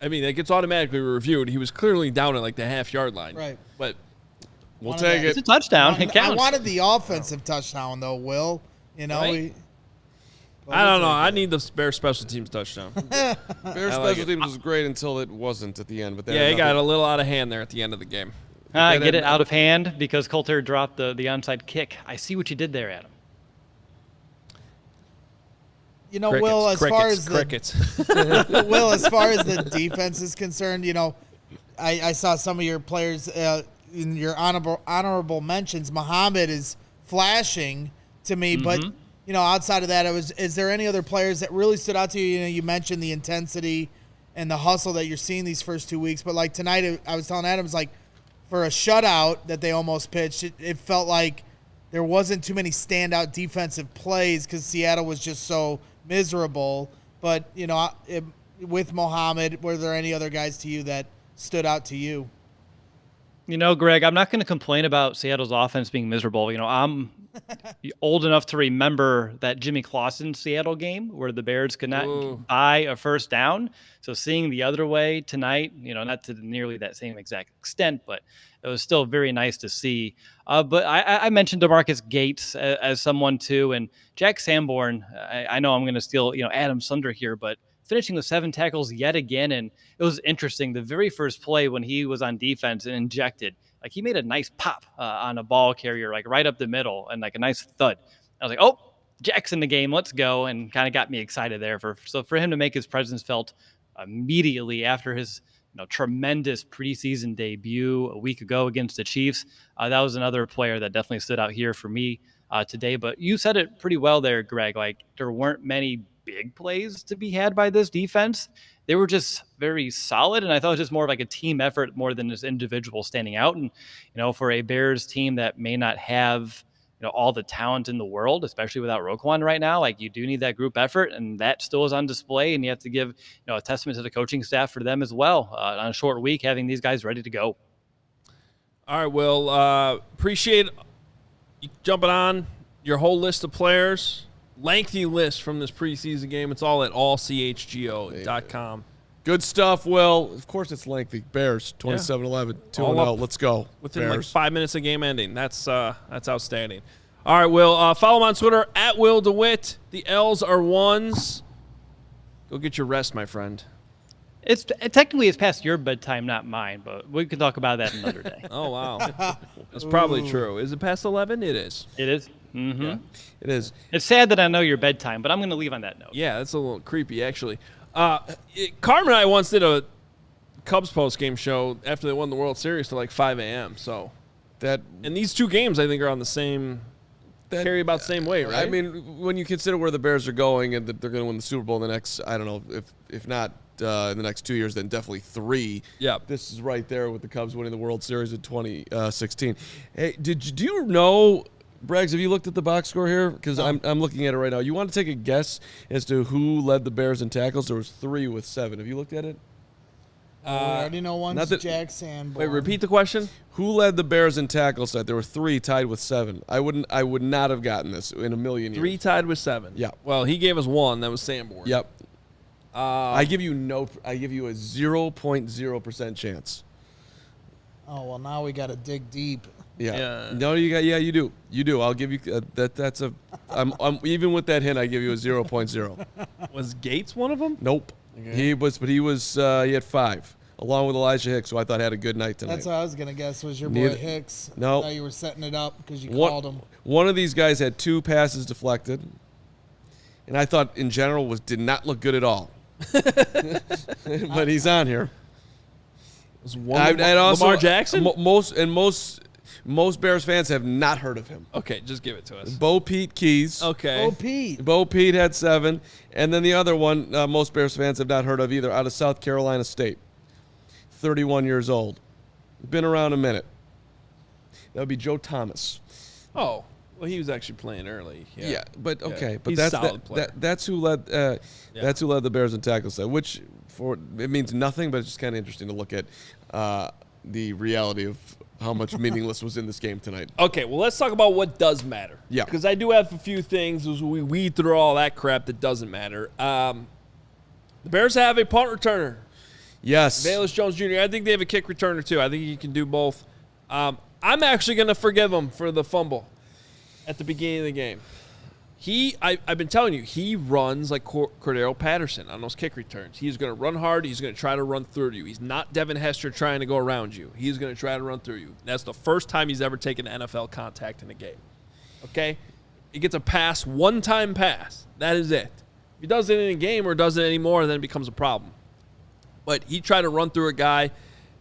I mean, it gets automatically reviewed. He was clearly down at like the half-yard line. Right. But we'll take it. It's a touchdown. It counts. I wanted the offensive touchdown, though, Will. Right? I don't know. I need the Bears special teams touchdown. Bears special teams was great until it wasn't at the end. But It got a little out of hand there at the end of the game. Get it out of hand because Coulter dropped the onside kick. I see what you did there, Adam. Crickets, Will, as far as the defense is concerned, I saw some of your players in your honorable mentions. Muhammad is flashing to me, but outside of that, is there any other players that really stood out to you? You mentioned the intensity and the hustle that you're seeing these first 2 weeks, but like tonight, I was telling Adam, it's like for a shutout that they almost pitched, it felt like there wasn't too many standout defensive plays because Seattle was just so miserable. But with Muhammad, were there any other guys to you that stood out to you? Greg, I'm not going to complain about Seattle's offense being miserable. I'm old enough to remember that Jimmy Clausen Seattle game where the Bears could not buy a first down. So seeing the other way tonight, not to nearly that same exact extent, but it was still very nice to see. But I mentioned Demarcus Gates as someone too, and Jack Sanborn. I know I'm going to steal Adam's thunder here, but finishing with 7 tackles yet again. And it was interesting. The very first play when he was on defense and injected, like he made a nice pop on a ball carrier, like right up the middle and like a nice thud. I was like, oh, Jack's in the game. Let's go. And kind of got me excited there for him to make his presence felt immediately after his tremendous preseason debut a week ago against the Chiefs. That was another player that definitely stood out here for me today. But you said it pretty well there, Greg. Like there weren't many big plays to be had by this defense. They were just very solid, and I thought it was just more of like a team effort more than this individual standing out. And for a Bears team that may not have all the talent in the world, especially without Roquan right now, like you do need that group effort, and that still is on display. And you have to give a testament to the coaching staff for them as well on a short week, having these guys ready to go. All right, Will. Appreciate you jumping on your whole list of players. Lengthy list from this preseason game. It's all at allchgo.com. Good stuff, Will. Of course it's lengthy. Bears, 27-11, 2-0. Let's go. Within Bears. like 5 minutes of game ending. That's outstanding. All right, Will. Follow him on Twitter, at Will DeWitt. The L's are ones. Go get your rest, my friend. It's past your bedtime, not mine, but we can talk about that another day. Oh, wow. That's probably true. Is it past 11? It is. It is. Mm-hmm. Yeah. It is. It's sad that I know your bedtime, but I'm going to leave on that note. Yeah, that's a little creepy, actually. Carman and I once did a Cubs postgame show after they won the World Series to like 5 a.m. So and these two games, I think, are on the same carry about the same weight, right? I mean, when you consider where the Bears are going and that they're going to win the Super Bowl in the next, I don't know, if not in the next 2 years, then definitely 3. Yeah. This is right there with the Cubs winning the World Series in 2016. Hey, do you know, Braggs, have you looked at the box score here? Because I'm looking at it right now. You want to take a guess as to who led the Bears in tackles? There was 3 with 7. Have you looked at it? I already know one's Jack Sanborn. Wait, repeat the question. Who led the Bears in tackles? There were 3 tied with 7. I would not have gotten this in a million years. 3 tied with 7. Yeah. Well, he gave us 1. That was Sanborn. Yep. I give you a 0.0% chance. Oh, well, now we got to dig deep. Yeah. No, you do. You do. I'll give you that's a I'm even with that hint, I give you a 0.0. Was Gates one of them? Nope. Okay. He had 5 along with Elijah Hicks, who I thought had a good night tonight. That's what I was going to guess was your boy Hicks. No. I thought you were setting it up because you called him. One of these guys had 2 passes deflected. And I thought in general did not look good at all. But he's on here. Was one Lamar Jackson? Most Bears fans have not heard of him. Okay, just give it to us. Bo Pete Keys. Okay. Bo Pete had 7. And then the other one most Bears fans have not heard of either, out of South Carolina State. 31 years old. Been around a minute. That would be Joe Thomas. Oh, well, he was actually playing early. Yeah, but okay. Yeah. But He's that's who led that's who led the Bears in tackles, which it means nothing, but it's just kind of interesting to look at the reality of how much meaningless was in this game tonight. Okay, well, let's talk about what does matter. Yeah. Because I do have a few things as we weed through all that crap that doesn't matter. The Bears have a punt returner. Yes. Velus Jones Jr. I think they have a kick returner, too. I think he can do both. I'm actually going to forgive him for the fumble at the beginning of the game. I've been telling you, he runs like Cordero Patterson on those kick returns. He's going to run hard. He's going to try to run through you. He's not Devin Hester trying to go around you. He's going to try to run through you. That's the first time he's ever taken NFL contact in a game. Okay? He gets a pass, one-time pass. That is it. If he does it in a game or does it anymore, then it becomes a problem. But he tried to run through a guy,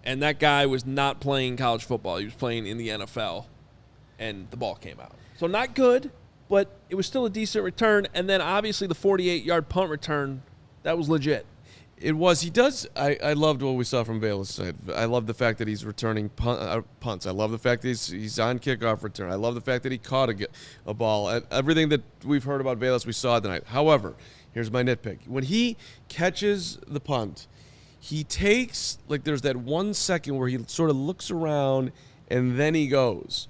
and that guy was not playing college football. He was playing in the NFL, and the ball came out. So not good, but it was still a decent return. And then obviously the 48-yard punt return, that was legit. It was. He does. I loved what we saw from Velus. I love the fact that he's returning punts. I love the fact that he's on kickoff return. I love the fact that he caught a ball. Everything that we've heard about Velus, we saw tonight. However, here's my nitpick. When he catches the punt, he takes, there's that 1 second where he sort of looks around and then he goes.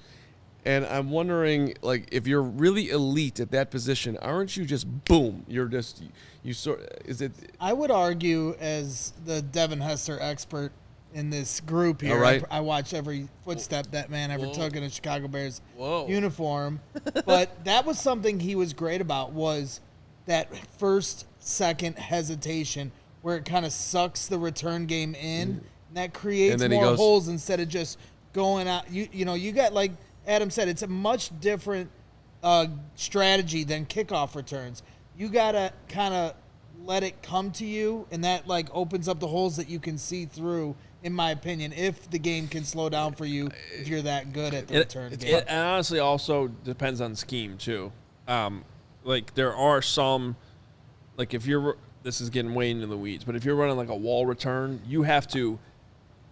And I'm wondering, if you're really elite at that position, aren't you just boom? Is it? I would argue, as the Devin Hester expert in this group here, all right. I watch every footstep that man ever took in a Chicago Bears uniform. But that was something he was great about, was that first second hesitation where it kind of sucks the return game in, and that creates more holes instead of just going out. You got, like Adam said, it's a much different strategy than kickoff returns. You got to kind of let it come to you, and that opens up the holes that you can see through, in my opinion, if the game can slow down for you, if you're that good at the return game. It honestly also depends on scheme, too. There are some, if you're – this is getting way into the weeds, but if you're running a wall return, you have to,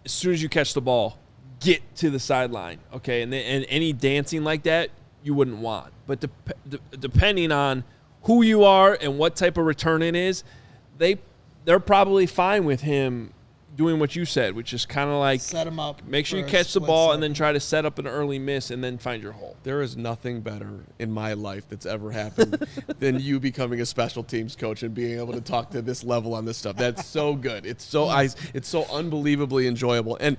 as soon as you catch the ball, get to the sideline, okay? And any dancing like that, you wouldn't want. But depending on who you are and what type of return it is, they're probably fine with him doing what you said, which is kind of like set him up. make sure you for a catch the split ball second. and then try to set up an early miss and then find your hole. There is nothing better in my life that's ever happened than you becoming a special teams coach and being able to talk to this level on this stuff. That's so good. It's so unbelievably enjoyable. And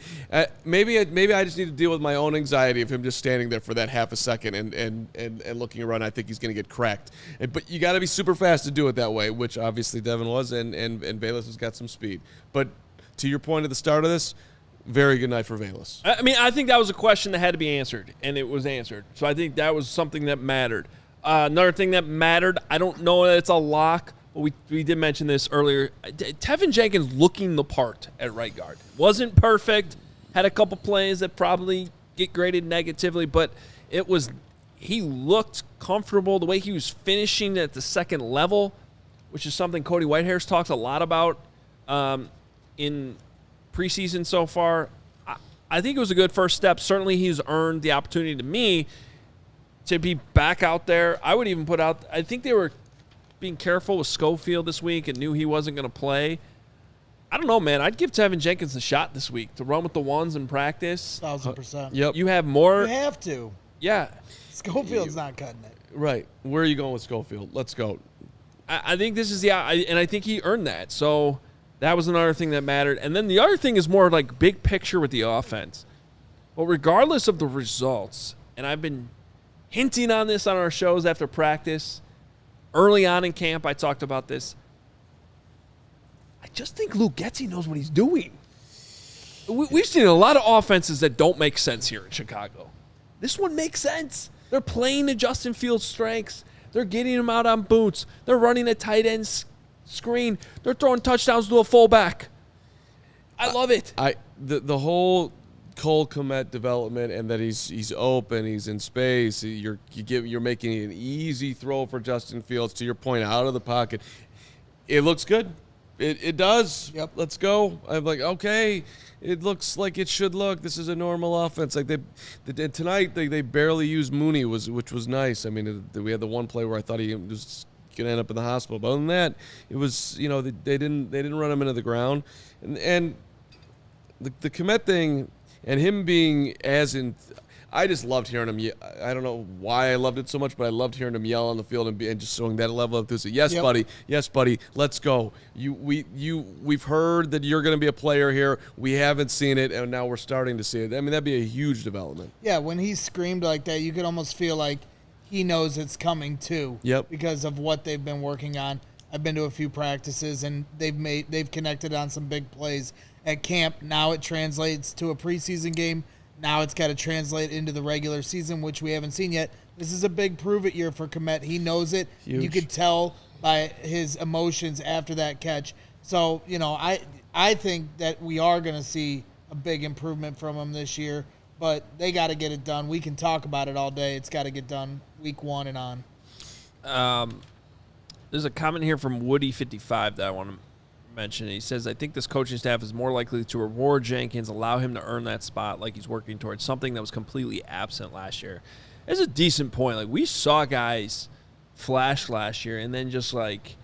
maybe I just need to deal with my own anxiety of him just standing there for that half a second and looking around. I think he's going to get cracked. But you got to be super fast to do it that way, which obviously Devin was, and Velus has got some speed. But to your point at the start of this, very good night for Velus. I mean, I think that was a question that had to be answered, and it was answered. So I think that was something that mattered. Another thing that mattered, I don't know that it's a lock, but we did mention this earlier. Tevin Jenkins looking the part at right guard. Wasn't perfect, had a couple plays that probably get graded negatively, but he looked comfortable. The way he was finishing at the second level, which is something Cody Whitehair's talked a lot about in preseason so far. I think it was a good first step. Certainly he's earned the opportunity to me to be back out there. I would even put out, I think they were being careful with Schofield this week and knew he wasn't going to play. I don't know, man. I'd give Tevin Jenkins a shot this week to run with the ones in practice. 1,000%. Yep. You have more. You have to. Yeah. Schofield's not cutting it. Right. Where are you going with Schofield? Let's go. I think this is and I think he earned that. So that was another thing that mattered. And then the other thing is more like big picture with the offense. But regardless of the results, and I've been hinting on this on our shows after practice, early on in camp I talked about this. I just think Luke Getsy knows what he's doing. We've seen a lot of offenses that don't make sense here in Chicago. This one makes sense. They're playing to Justin Fields' strengths. They're getting him out on boots. They're running a tight end screen. They're throwing touchdowns to a fullback. I love it. The whole Cole Comet development and that he's open, he's in space. You're making an easy throw for Justin Fields, to your point, out of the pocket. It looks good. It does. Yep. Let's go. I'm like, okay. It looks like it should look. This is a normal offense. Like tonight, they barely used Mooney, which was nice. I mean, we had the one play where I thought he was going to end up in the hospital. But other than that, it was, they didn't run him into the ground, and the Comet thing and him being I just loved hearing him. I don't know why I loved it so much, but I loved hearing him yell on the field and just showing that level of enthusiasm. Yes, Yep. buddy. Yes, buddy. Let's go. We've heard that you're going to be a player here. We haven't seen it, and now we're starting to see it. I mean, that'd be a huge development. Yeah, when he screamed like that, you could almost feel like he knows it's coming too. Yep. Because of what they've been working on. I've been to a few practices, and they've connected on some big plays at camp. Now it translates to a preseason game. Now it's got to translate into the regular season, which we haven't seen yet. This is a big prove-it year for Comet. He knows it. Huge. You could tell by his emotions after that catch. So, I think that we are going to see a big improvement from him this year, but they got to get it done. We can talk about it all day. It's got to get done week 1 and on. There's a comment here from Woody55 that I want to mention. He says, I think this coaching staff is more likely to reward Jenkins, allow him to earn that spot like he's working towards something that was completely absent last year. It's a decent point. Like, we saw guys flash last year, and then just like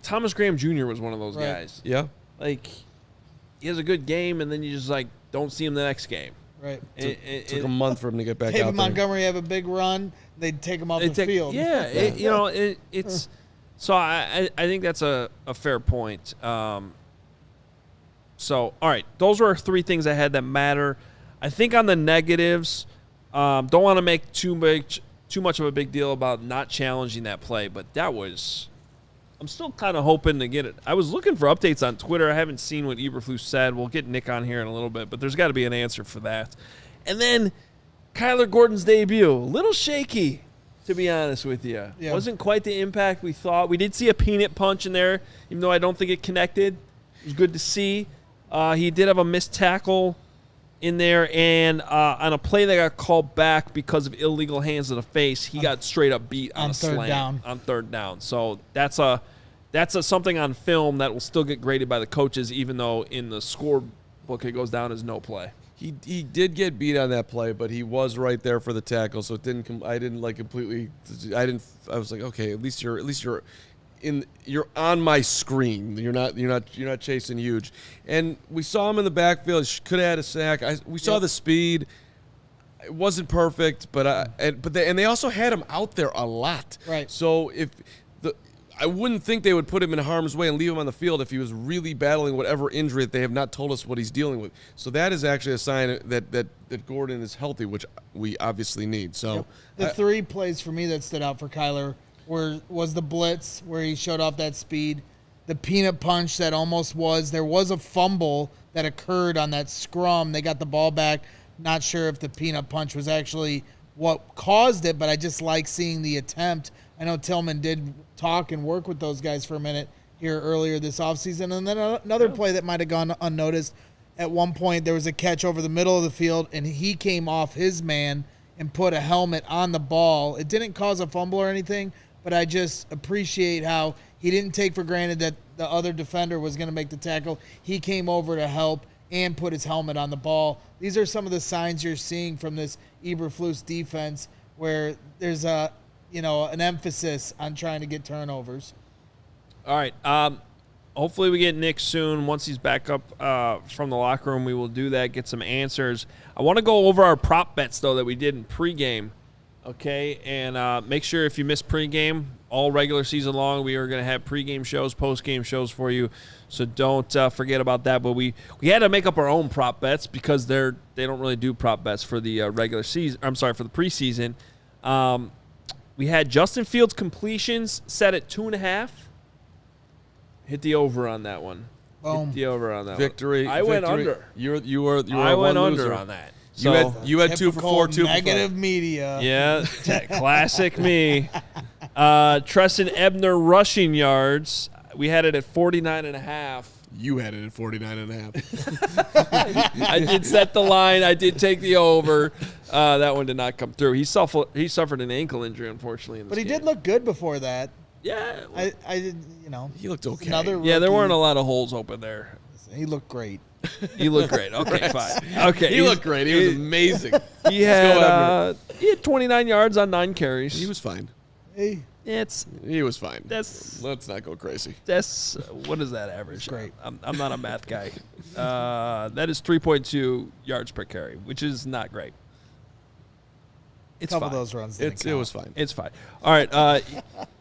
Thomas Graham Jr. was one of those guys. Yeah. Like, he has a good game, and then you just don't see him the next game. Right. It took a month for him to get back out David there. Montgomery have a big run. They'd take him off the field. Yeah. It's so I think that's a fair point. So, all right, those were 3 things I had that matter. I think on the negatives, don't want to make too much of a big deal about not challenging that play, but I'm still kind of hoping to get it. I was looking for updates on Twitter. I haven't seen what Eberflus said. We'll get Nick on here in a little bit, but there's got to be an answer for that. And then Kyler Gordon's debut, a little shaky, to be honest with you. Yeah. Wasn't quite the impact we thought. We did see a peanut punch in there, even though I don't think it connected. It was good to see. He did have a missed tackle in there, and on a play that got called back because of illegal hands to the face, he got straight up beat on a slant on third down. So that's something on film that will still get graded by the coaches, even though in the scorebook it goes down as no play. He did get beat on that play, but he was right there for the tackle, so it didn't. I was like, okay, at least you're you're on my screen. You're not chasing huge. And we saw him in the backfield. Could have had a sack. We saw the speed. It wasn't perfect, but they also had him out there a lot. Right. So I wouldn't think they would put him in harm's way and leave him on the field if he was really battling whatever injury that they have not told us what he's dealing with. So that is actually a sign that Gordon is healthy, which we obviously need. So the 3 plays for me that stood out for Kyler was the blitz where he showed off that speed, the peanut punch that almost was. There was a fumble that occurred on that scrum. They got the ball back. Not sure if the peanut punch was actually what caused it, but I just like seeing the attempt. I know Tillman did talk and work with those guys for a minute here earlier this offseason. And then another play that might have gone unnoticed. At one point, there was a catch over the middle of the field, and he came off his man and put a helmet on the ball. It didn't cause a fumble or anything, but I just appreciate how he didn't take for granted that the other defender was going to make the tackle. He came over to help and put his helmet on the ball. These are some of the signs you're seeing from this Eberflus defense where there's an emphasis on trying to get turnovers. All right. Hopefully we get Nick soon. Once he's back up from the locker room, we will do that, get some answers. I want to go over our prop bets, though, that we did in pregame. Okay, and make sure if you missed pregame, all regular season long, we are going to have pregame shows, postgame shows for you. So don't forget about that. But we had to make up our own prop bets because they don't really do prop bets for the regular season. I'm sorry, for the preseason. We had Justin Fields completions set at 2.5. Hit the over on that one. Boom. Hit the over on that Victory. one. I went under. You were I went under loser on that. You had 2 for 4, 2 for 5. Negative media. Yeah, classic me. Treston Ebner rushing yards. We had it at 49.5. You had it at 49.5. I did set the line. I did take the over. That one did not come through. He suffered an ankle injury, unfortunately. But he did look good before that. Yeah. I did, He looked okay. There weren't a lot of holes open there. He looked great. He looked great. Okay, fine. Okay, He looked great. He was amazing. He had 29 yards on 9 carries. He was fine. Hey, He was fine. Let's not go crazy. What is that average? Great. I'm not a math guy. That is 3.2 yards per carry, which is not great. It's couple fine. of those runs. It was fine. It's fine. All right.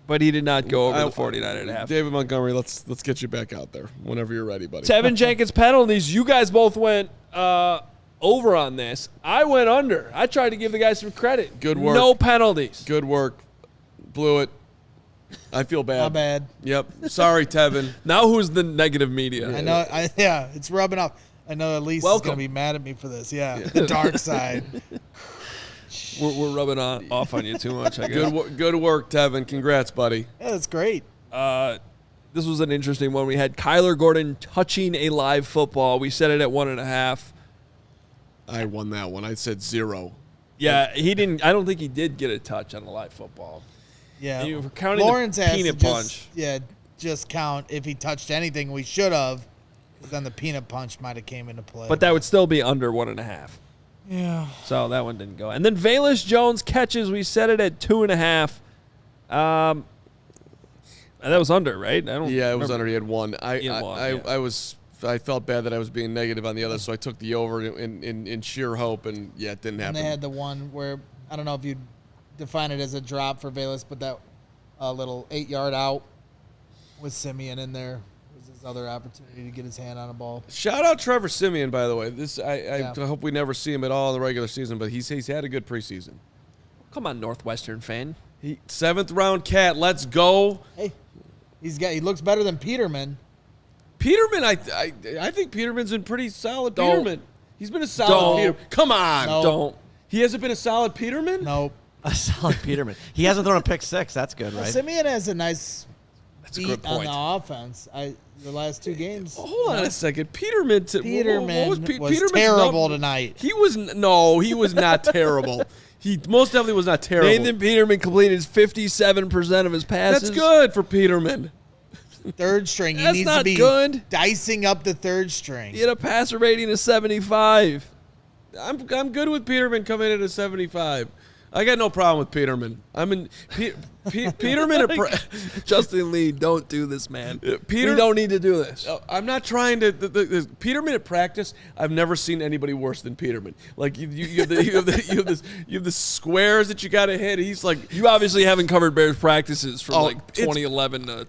But he did not go over the 49.5. David Montgomery, let's get you back out there whenever you're ready, buddy. Tevin Jenkins penalties. You guys both went over on this. I went under. I tried to give the guys some credit. Good work. No penalties. Good work. Blew it. I feel bad. Not bad. Yep. Sorry, Tevin. Now who's the negative media? I know. It's rubbing off. I know Elise is going to be mad at me for this. Yeah. The dark side. We're rubbing off on you too much, I guess. Good work, Tevin. Congrats, buddy. Yeah, that's great. This was an interesting one. We had Kyler Gordon touching a live football. We set it at 1.5. I won that one. I said 0. Yeah, he didn't. I don't think he did get a touch on a live football. Yeah. You were counting Lawrence the has peanut to punch. just count if he touched anything. We should have. Then the peanut punch might have came into play. But that would still be under 1.5. Yeah. So that one didn't go. And then Velus Jones catches. We set it at 2.5. And that was under, right? It was under. He had 1. I felt bad that I was being negative on the other, so I took the over in sheer hope, and it didn't happen. And they had the one where, I don't know if you'd define it as a drop for Velus, but that little 8-yard out with Simeon in there was his other opportunity to get his hand on a ball. Shout out Trevor Simeon, by the way. I hope we never see him at all in the regular season, but he's had a good preseason. Come on, Northwestern fan. 7th round cat. Let's go. Hey, he looks better than Peterman. Peterman, I think Peterman's been pretty solid. Don't. Peterman. He's been a solid Peterman. Come on. No. Don't. He hasn't been a solid Peterman? Nope. A solid Peterman. He hasn't thrown a pick 6. That's good, right? Simeon has a nice That's a beat good point. on the offense. The last 2 games. Hold on a second. Peterman was Peterman's terrible tonight. He was not terrible. He most definitely was not terrible. Nathan Peterman completed 57% of his passes. That's good for Peterman. Third string. He That's needs not to be good. dicing up the third string. He had a passer rating of 75. I'm good with Peterman coming in at a 75. I got no problem with Peterman. Peterman. Justin Lee, don't do this, man. We don't need to do this. I'm not trying to. Peterman at practice, I've never seen anybody worse than Peterman. Like you have the squares that you got to hit. He's like, you obviously haven't covered Bears practices from 2011 to.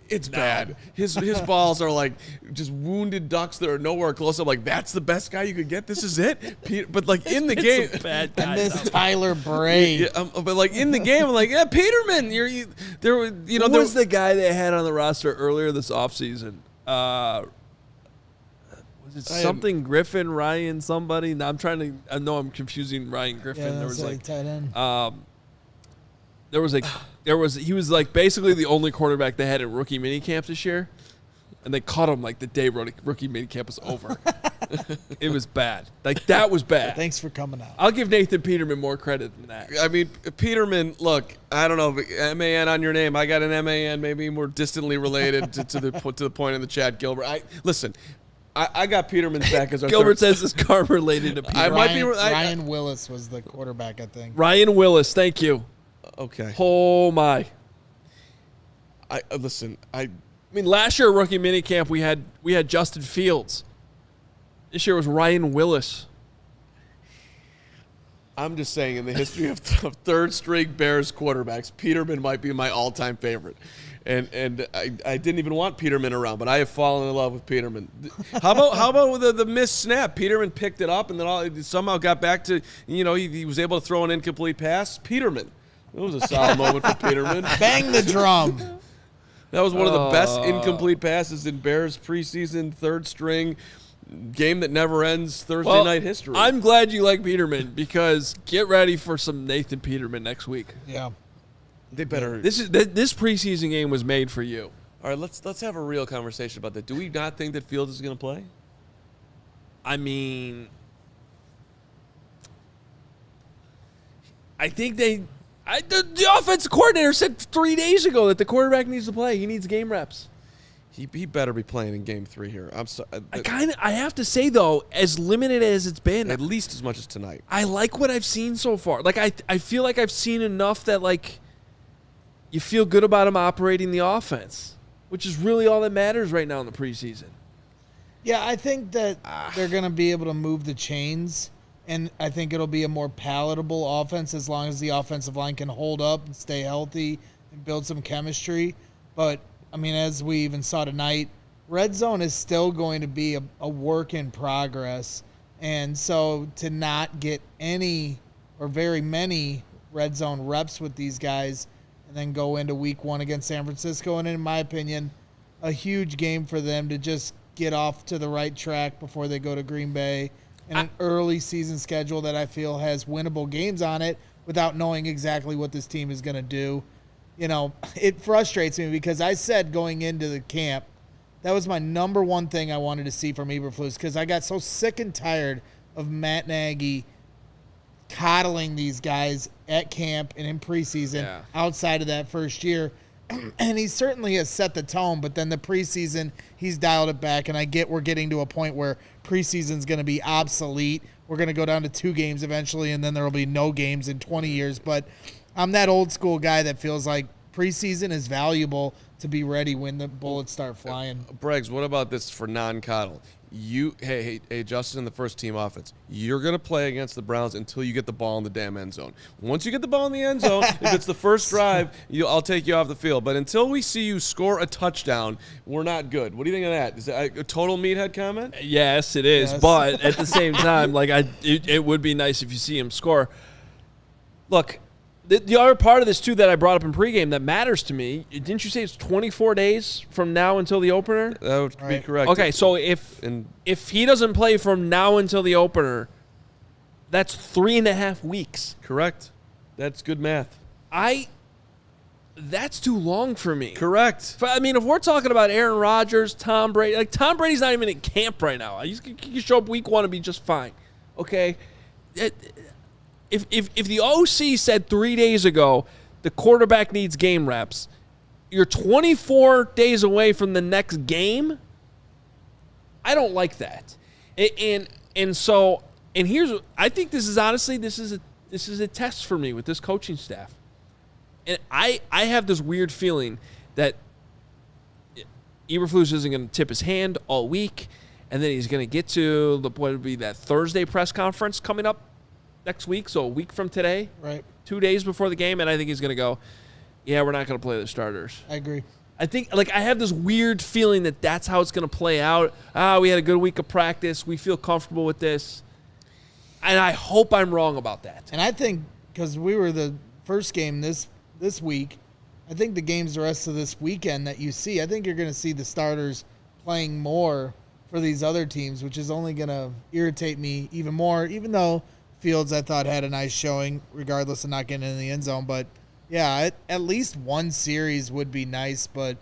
It's bad. His balls are like just wounded ducks that are nowhere close. I'm like, that's the best guy you could get. This is it. But like in the game, bad I miss Tyler Bray. Yeah, but like in the game, I'm like, yeah, Peterman. Who was the guy they had on the roster earlier this offseason? Was it something Griffin, Ryan, somebody? No, I know I'm confusing Ryan Griffin. Yeah, there was like tight end. He was like basically the only quarterback they had in rookie minicamp this year, and they caught him like the day rookie minicamp was over. It was bad. Like that was bad. Thanks for coming out. I'll give Nathan Peterman more credit than that. I mean, Peterman. Look, I don't know, MAN on your name. I got an MAN, maybe more distantly related to the point in the chat. Gilbert, I got Peterman's back as our Gilbert says it's car related to Peterman. Ryan Willis was the quarterback, I think. Ryan Willis, thank you. Okay. Oh my! I mean, last year rookie minicamp we had Justin Fields. This year was Ryan Willis. I'm just saying, in the history of third-string Bears quarterbacks, Peterman might be my all-time favorite. And I didn't even want Peterman around, but I have fallen in love with Peterman. How about the missed snap? Peterman picked it up and then somehow got back to, he was able to throw an incomplete pass. Peterman. It was a solid moment for Peterman. Bang the drum. That was one of the best incomplete passes in Bears preseason third string game that never ends Thursday night history. I'm glad you like Peterman because get ready for some Nathan Peterman next week. Yeah. They better. This preseason game was made for you. All right, let's have a real conversation about that. Do we not think that Fields is going to play? I mean, I think the offensive coordinator said 3 days ago that the quarterback needs to play. He needs game reps. He better be playing in Game 3 here. I'm sorry. I have to say though, as limited as it's been, at least as much as tonight. I like what I've seen so far. Like I feel like I've seen enough that like you feel good about him operating the offense, which is really all that matters right now in the preseason. Yeah, I think that they're going to be able to move the chains. And I think it'll be a more palatable offense as long as the offensive line can hold up and stay healthy and build some chemistry. But, I mean, as we even saw tonight, red zone is still going to be a work in progress. And so to not get any or very many red zone reps with these guys and then go into week 1 against San Francisco, and in my opinion, a huge game for them to just get off to the right track before they go to Green Bay. And an early season schedule that I feel has winnable games on it without knowing exactly what this team is going to do. It frustrates me because I said going into the camp, that was my number one thing I wanted to see from Eberflus because I got so sick and tired of Matt Nagy coddling these guys at camp and in preseason outside of that first year. And he certainly has set the tone, but then the preseason, he's dialed it back, and I get we're getting to a point where preseason's going to be obsolete. We're going to go down to 2 games eventually, and then there will be no games in 20 years. But I'm that old school guy that feels like preseason is valuable to be ready when the bullets start flying. Briggs, what about this for non-coddle? Hey, Justin, in the first team offense, you're going to play against the Browns until you get the ball in the damn end zone. Once you get the ball in the end zone, if it's the first drive, I'll take you off the field. But until we see you score a touchdown, we're not good. What do you think of that? Is that a total meathead comment? Yes, it is. Yes. But at the same time, it would be nice if you see him score. Look, the other part of this, too, that I brought up in pregame that matters to me, didn't you say it's 24 days from now until the opener? That would be correct. Okay, so if he doesn't play from now until the opener, that's 3.5 weeks. Correct. That's good math. That's too long for me. Correct. I mean, if we're talking about Aaron Rodgers, Tom Brady, Tom Brady's not even in camp right now. He can show up week 1 and be just fine. Okay? If the OC said 3 days ago the quarterback needs game reps, you're 24 days away from the next game. I don't like that. And here's, I think this is honestly, this is this is a test for me with this coaching staff. And I have this weird feeling that Eberflus isn't going to tip his hand all week, and then he's going to get to what would be that Thursday press conference coming up next week, so a week from today, Right. 2 days before the game, and I think he's going to go, yeah, we're not going to play the starters. I agree. I think, I have this weird feeling that that's how it's going to play out. We had a good week of practice. We feel comfortable with this. And I hope I'm wrong about that. And I think because we were the first game this week, I think the games the rest of this weekend that you see, I think you're going to see the starters playing more for these other teams, which is only going to irritate me even more, even though Fields, I thought, had a nice showing, regardless of not getting in the end zone. But, yeah, at least one series would be nice, but,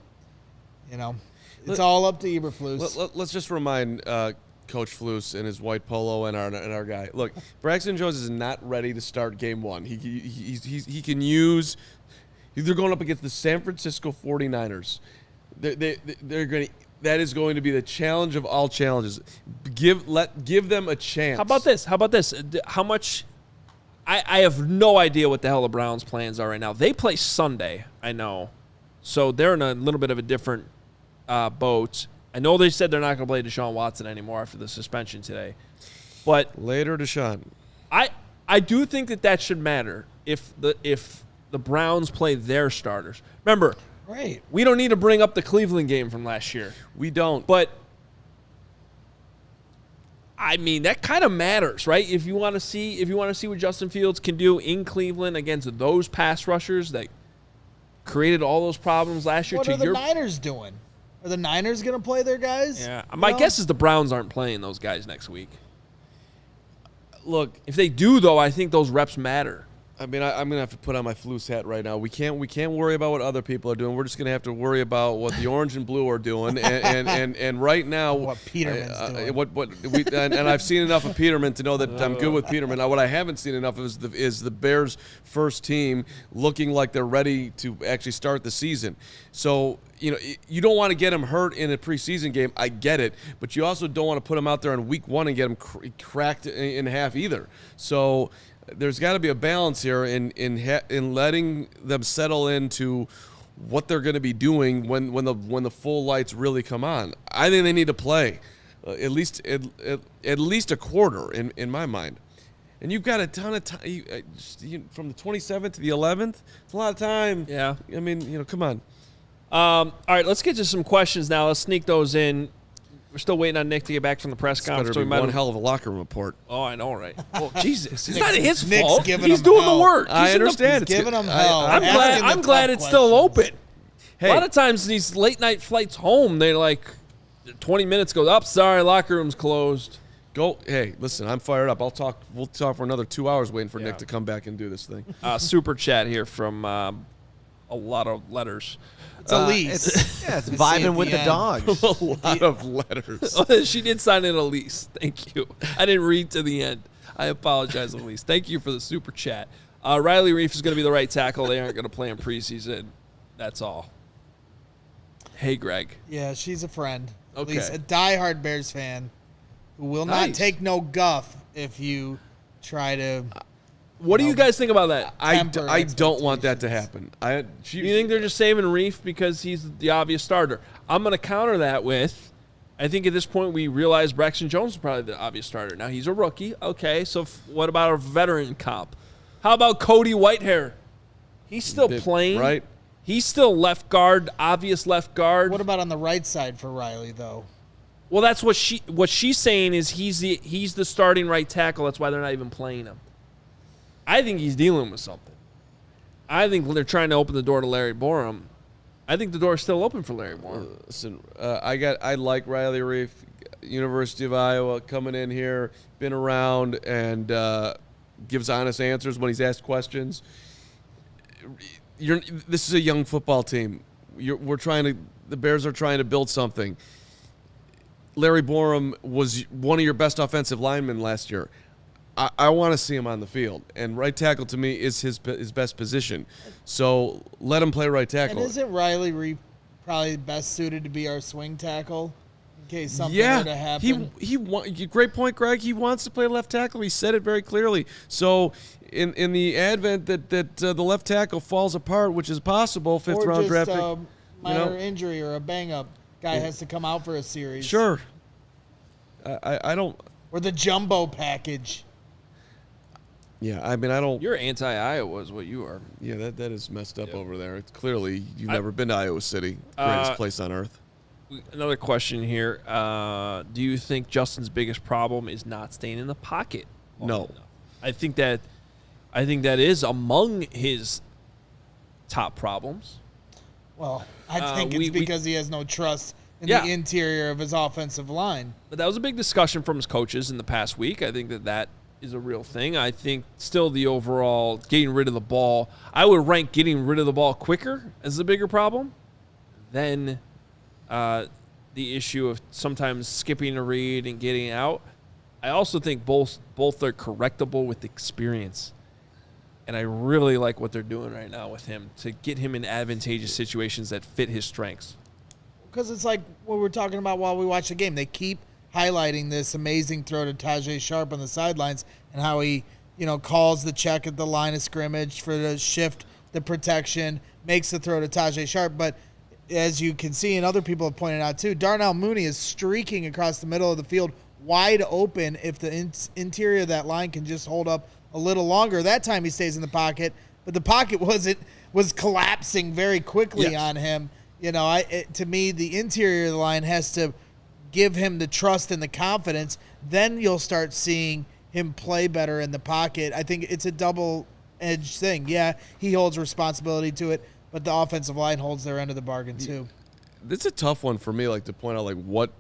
it's all up to Eberflus. Let's just remind Coach Flus and his white polo and our guy. Look, Braxton Jones is not ready to start game one. He can use – they're going up against the San Francisco 49ers. They're going to – that is going to be the challenge of all challenges. Give them a chance. How about this? How much I have no idea what the hell the Browns' plans are right now. They play Sunday, I know. So they're in a little bit of a different boat. I know they said they're not going to play Deshaun Watson anymore after the suspension today. But later, Deshaun. I do think that should matter if the Browns play their starters. Remember, Right. we don't need to bring up the Cleveland game from last year. We don't. But I mean, that kind of matters, right? If you want to see what Justin Fields can do in Cleveland against those pass rushers that created all those problems last year. What are the Niners doing? Are the Niners going to play their guys? Yeah. My guess is the Browns aren't playing those guys next week. Look, if they do, though, I think those reps matter. I mean, I'm going to have to put on my Flus hat right now. We can't worry about what other people are doing. We're just going to have to worry about what the orange and blue are doing. And right now, what Peterman's doing. And I've seen enough of Peterman to know that I'm good with Peterman. Now, what I haven't seen enough of is the Bears' first team looking like they're ready to actually start the season. So, you don't want to get him hurt in a preseason game. I get it. But you also don't want to put him out there in week one and get him cracked in half either. So there's got to be a balance here in letting them settle into what they're going to be doing when the full lights really come on. I think they need to play at least a quarter in my mind. And you've got a ton of time from the 27th to the 11th. It's a lot of time. Yeah. I mean, come on. All right, let's get to some questions now. Let's sneak those in. We're still waiting on Nick to get back from the press conference. Better be one hell of a locker room report. Oh, I know, right? Well, Jesus, it's not his Nick's fault. giving He's him doing hell. the work. I understand. He's giving them hell. I'm glad it's still open. Hey. A lot of times these late night flights home, they're like 20 minutes goes up. Sorry, locker room's closed. Go. Hey, listen, I'm fired up. We'll talk for another 2 hours waiting for Nick to come back and do this thing. Super chat here from a lot of letters. It's Elise. It's vibing with the dogs. A lot of letters. She did sign in Elise. Thank you. I didn't read to the end. I apologize, Elise. Thank you for the super chat. Riley Reif is going to be the right tackle. They aren't going to play in preseason. That's all. Hey, Greg. Yeah, she's a friend. Okay. Elise, a diehard Bears fan who will not take no guff if you try to. What do you guys think about that? I don't want that to happen. You think they're just saving Reif because he's the obvious starter? I'm going to counter that with, I think at this point we realize Braxton Jones is probably the obvious starter. Now, he's a rookie. Okay, so what about a veteran comp? How about Cody Whitehair? He's still playing. Right. He's still left guard, obvious left guard. What about on the right side for Riley, though? Well, that's what she's saying is he's the starting right tackle. That's why they're not even playing him. I think he's dealing with something. I think they're trying to open the door to Larry Borum. I think the door is still open for Larry Borum. Listen, I like Riley Reif, University of Iowa, coming in here, been around, and gives honest answers when he's asked questions. This is a young football team. The Bears are trying to build something. Larry Borum was one of your best offensive linemen last year. I want to see him on the field, and right tackle to me is his best position. So let him play right tackle. And isn't Riley Reif probably best suited to be our swing tackle? in case something were to happen. Great point, Greg. He wants to play left tackle. He said it very clearly. So in the advent that the left tackle falls apart, which is possible, fifth-round draft pick. Minor injury or a bang-up, guy has to come out for a series. Sure. I don't. Or the jumbo package. Yeah, I mean, I don't. You're anti-Iowa is what you are. Yeah, that is messed up over there. It's clearly, you've never been to Iowa City, greatest place on earth. Another question here. Do you think Justin's biggest problem is not staying in the pocket? No. I think that is among his top problems. Well, I think it's because he has no trust in the interior of his offensive line. But that was a big discussion from his coaches in the past week. I think that is a real thing. I think still the overall getting rid of the ball, I would rank getting rid of the ball quicker as the bigger problem than the issue of sometimes skipping a read and getting out. I also think both are correctable with experience. And I really like what they're doing right now with him to get him in advantageous situations that fit his strengths. Because it's like what we were talking about while we watched the game. They keep highlighting this amazing throw to Tajay Sharp on the sidelines and how he, calls the check at the line of scrimmage for the shift, the protection, makes the throw to Tajay Sharp. But as you can see, and other people have pointed out too, Darnell Mooney is streaking across the middle of the field wide open if the interior of that line can just hold up a little longer. That time he stays in the pocket, but the pocket was collapsing very quickly on him. To me, the interior of the line has to give him the trust and the confidence. Then you'll start seeing him play better in the pocket. I think it's a double-edged thing. Yeah, he holds responsibility to it, but the offensive line holds their end of the bargain too. This is a tough one for me, to point out what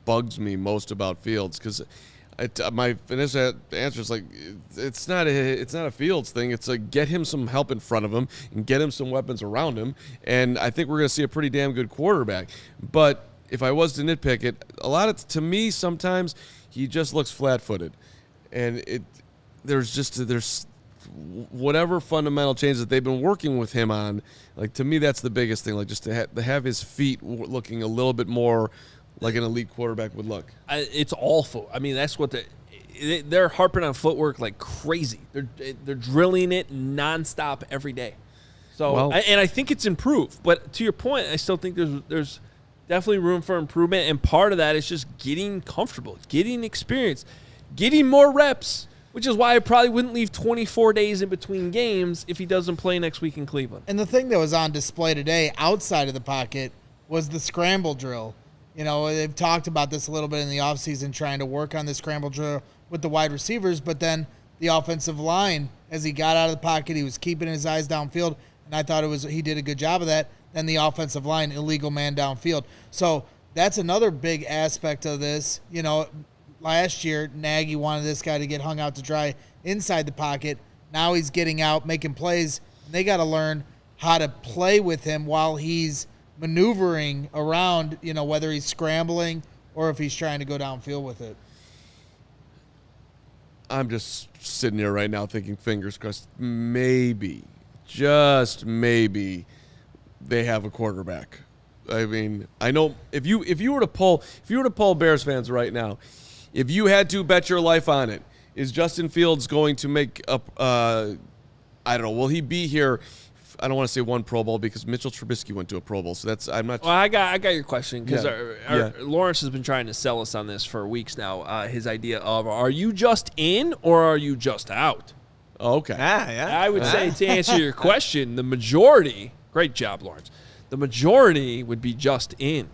bugs me most about Fields, because my initial answer is it's not a Fields thing. It's get him some help in front of him and get him some weapons around him, and I think we're going to see a pretty damn good quarterback. But if I was to nitpick it, to me sometimes he just looks flat-footed, and there's whatever fundamental changes that they've been working with him on. To me, that's the biggest thing. Just to have his feet looking a little bit more like an elite quarterback would look. It's awful. I mean, that's what they're harping on footwork like crazy. They're drilling it nonstop every day. So, and I think it's improved. But to your point, I still think there's definitely room for improvement. And part of that is just getting comfortable, getting experience, getting more reps, which is why I probably wouldn't leave 24 days in between games if he doesn't play next week in Cleveland. And the thing that was on display today outside of the pocket was the scramble drill. They've talked about this a little bit in the offseason, trying to work on the scramble drill with the wide receivers, but then the offensive line, as he got out of the pocket, he was keeping his eyes downfield, and I thought he did a good job of that. Then the offensive line, illegal man downfield. So that's another big aspect of this. Last year, Nagy wanted this guy to get hung out to dry inside the pocket. Now he's getting out, making plays, and they got to learn how to play with him while he's maneuvering around, whether he's scrambling or if he's trying to go downfield with it. I'm just sitting here right now thinking, fingers crossed, maybe, just maybe, they have a quarterback. I mean, I know if you were to poll Bears fans right now, if you had to bet your life on it, is Justin Fields going to make up? I don't know. Will he be here? I don't want to say one Pro Bowl because Mitchell Trubisky went to a Pro Bowl, so I'm not. Well, I got your question because Lawrence has been trying to sell us on this for weeks now. His idea of, are you just in or are you just out? Oh, okay. I would say, to answer your question, the majority. Great job, Lawrence. The majority would be just in.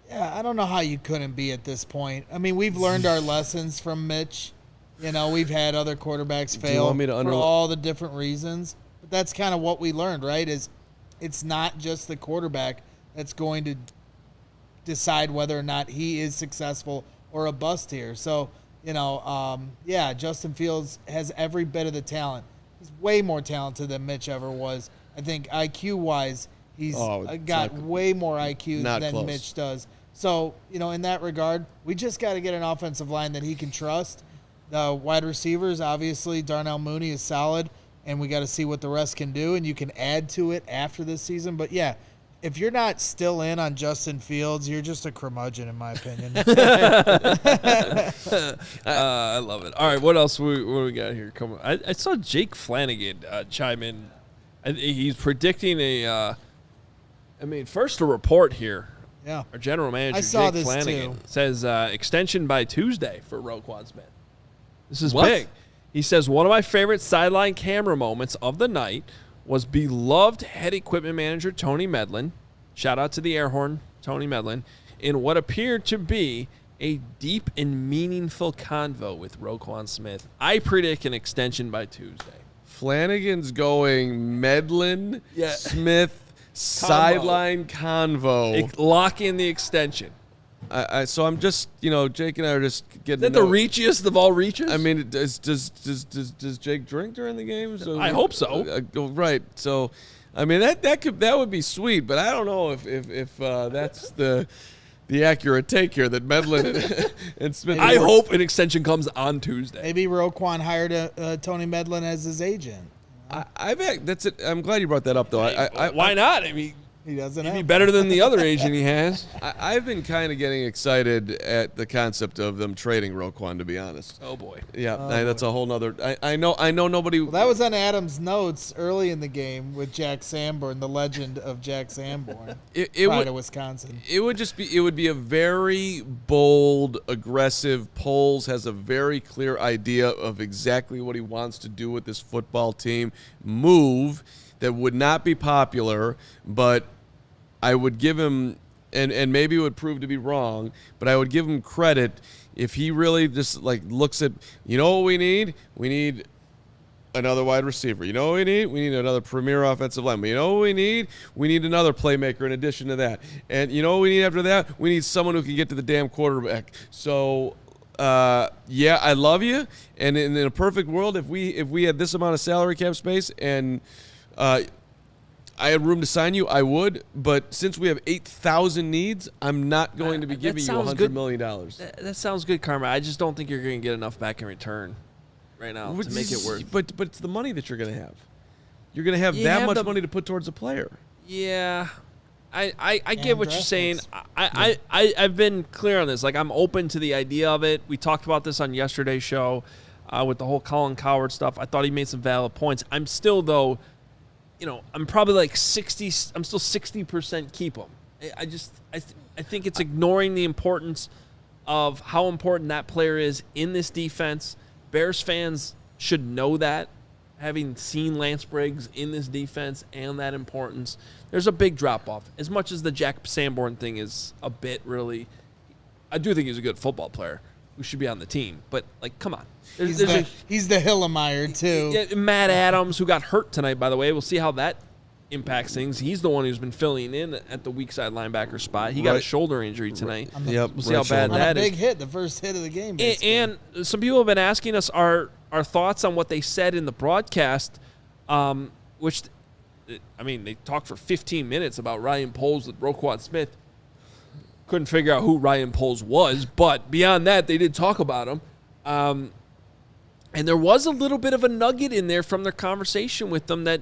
Yeah, I don't know how you couldn't be at this point. I mean, we've learned our lessons from Mitch. We've had other quarterbacks fail for all the different reasons. But that's kind of what we learned, right? Is it's not just the quarterback that's going to decide whether or not he is successful or a bust here. So, Justin Fields has every bit of the talent. He's way more talented than Mitch ever was. I think IQ-wise, he's got way more IQ than Mitch does. So, in that regard, we just got to get an offensive line that he can trust. The wide receivers, obviously, Darnell Mooney is solid, and we got to see what the rest can do, and you can add to it after this season. But, yeah, if you're not still in on Justin Fields, you're just a curmudgeon, in my opinion. I love it. All right, what else? What do we got here? Come on. I saw Jake Flanagan chime in. He's predicting first a report here. Yeah. Our general manager, I saw Jake this Flanagan, too. says extension by Tuesday for Roquan Smith. This is What? big. He says, one of my favorite sideline camera moments of the night was beloved head equipment manager Tony Medlin, shout out to the air horn, Tony Medlin, in what appeared to be a deep and meaningful convo with Roquan Smith. I predict an extension by Tuesday. Flanagan's going Medlin, Yeah. Smith, sideline convo. Lock in the extension. So I'm just, Jake and I are just getting. Is that the reachiest of all reaches? I mean, does Jake drink during the game? So, I hope so. Right. So, I mean that would be sweet, but I don't know if that's the accurate take here that Medlin and Smith. I hope an extension comes on Tuesday. Maybe Roquan hired Tony Medlin as his agent. That's it. I'm glad you brought that up, though. Why not? I mean, He doesn't he'd be have better than the other agent he has. I've been kind of getting excited at the concept of them trading Roquan, to be honest. Oh boy. Yeah, that's a whole nother. I know nobody. Well, that was on Adam's notes early in the game with Jack Sanborn, the legend of Jack Sanborn, pride of Wisconsin. It would be a very bold, aggressive. Poles has a very clear idea of exactly what he wants to do with this football team. Move that would not be popular, but I would give him, and maybe it would prove to be wrong, but I would give him credit if he really just looks at, what we need? We need another wide receiver. You know what we need? We need another premier offensive lineman. You know what we need? We need another playmaker in addition to that. And you know what we need after that? We need someone who can get to the damn quarterback. So, I love you. And in a perfect world, if we had this amount of salary cap space and I had room to sign you, I would. But since we have 8,000 needs, I'm not going to be giving you $100 million. That sounds good, Carmen. I just don't think you're going to get enough back in return right now to make it work. But it's the money that you're going to have. You're going to have that much money to put towards a player. Yeah. I get what you're saying. I've been clear on this. I'm open to the idea of it. We talked about this on yesterday's show with the whole Colin Cowherd stuff. I thought he made some valid points. I'm still, though, I'm probably 60. I'm still 60% keep him. I think it's ignoring the importance of how important that player is in this defense. Bears fans should know that, having seen Lance Briggs in this defense and that importance. There's a big drop-off. As much as the Jack Sanborn thing is a bit really, I do think he's a good football player who should be on the team. But, come on. He's the Hillemeyer, too. Yeah, Matt Adams, who got hurt tonight, by the way. We'll see how that impacts things. He's the one who's been filling in at the weak side linebacker spot. He got a shoulder injury tonight. Yep, we'll see how bad that is. On a big hit, the first hit of the game, basically. And some people have been asking us our thoughts on what they said in the broadcast, which, they talked for 15 minutes about Ryan Poles with Roquan Smith. Couldn't figure out who Ryan Poles was, but beyond that, they did talk about him. And there was a little bit of a nugget in there from their conversation with them that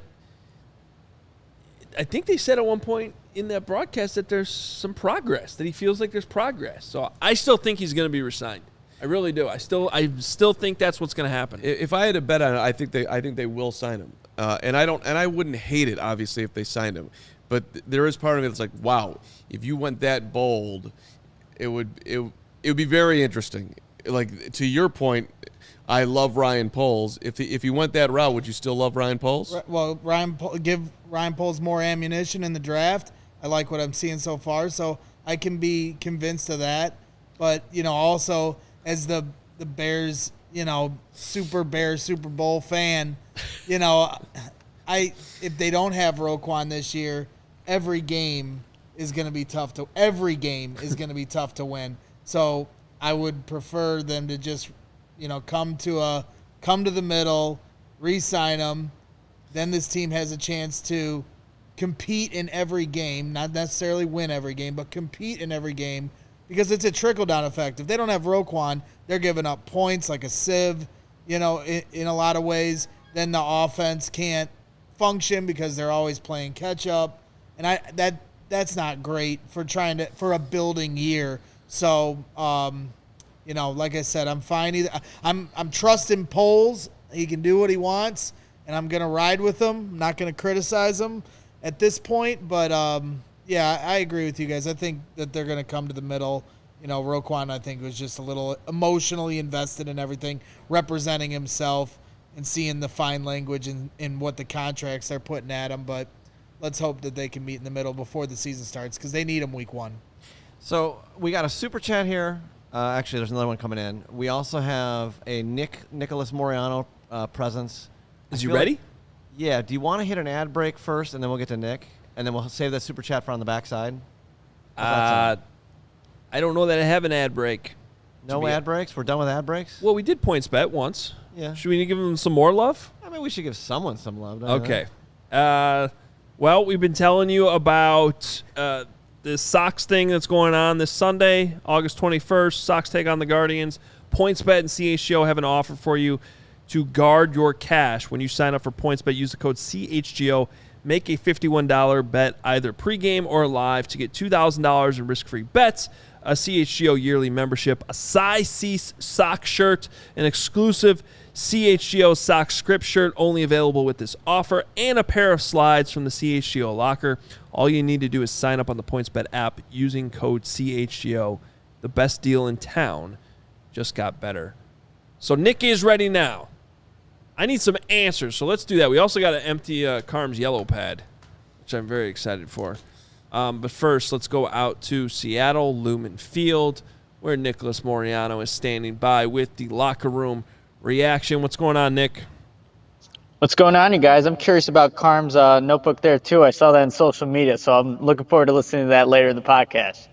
I think they said at one point in that broadcast that there's some progress, that he feels like there's progress. So I still think he's going to be re-signed. I really do. I still think that's what's going to happen. If I had to bet on it, I think they will sign him. And I wouldn't hate it, obviously, if they signed him. But there is part of me that's wow, if you went that bold, it would be very interesting. To your point, I love Ryan Poles. If he went that route, would you still love Ryan Poles? Well, give Ryan Poles more ammunition in the draft. I like what I'm seeing so far, so I can be convinced of that. But also as the Bears, Super Bowl fan, if they don't have Roquan this year, every game is going to be tough to win. So I would prefer them to just, come to the middle, re-sign him. Then this team has a chance to compete in every game, not necessarily win every game, but compete in every game, because it's a trickle-down effect. If they don't have Roquan, they're giving up points like a sieve, in a lot of ways. Then the offense can't function because they're always playing catch-up. And that's not great for a building year. So, like I said, I'm fine. I'm trusting Poles. He can do what he wants, and I'm gonna ride with him. I'm not gonna criticize him at this point, but yeah, I agree with you guys. I think that they're gonna come to the middle. Roquan, I think, was just a little emotionally invested in everything, representing himself and seeing the fine language in what the contracts are putting at him. But let's hope that they can meet in the middle before the season starts, because they need him week 1. So we got a super chat here. Actually, there's another one coming in. We also have a Nicholas Moreano presence. Is he ready? Yeah. Do you want to hit an ad break first, and then we'll get to Nick, and then we'll save that super chat for on the backside? I don't know that I have an ad break. No ad breaks? We're done with ad breaks? Well, we did points bet once. Yeah. Should we give them some more love? I mean, we should give someone some love. Okay. Well, we've been telling you about the Sox thing that's going on this Sunday, August 21st. Sox take on the Guardians. PointsBet and CHGO have an offer for you to guard your cash. When you sign up for PointsBet, use the code CHGO. Make a $51 bet either pregame or live to get $2,000 in risk-free bets, a CHGO yearly membership, a size C sock shirt, an exclusive CHGO sock script shirt only available with this offer, and a pair of slides from the CHGO locker. All you need to do is sign up on the PointsBet app using code CHGO. The best deal in town just got better. So Nick is ready now. I need some answers, so let's do that. We also got to empty Carm's yellow pad, which I'm very excited for. But first, let's go out to Seattle, Lumen Field, where Nicholas Moreano is standing by with the locker room reaction. What's going on, Nick? What's going on, you guys? I'm curious about Carm's notebook there, too. I saw that on social media, so I'm looking forward to listening to that later in the podcast.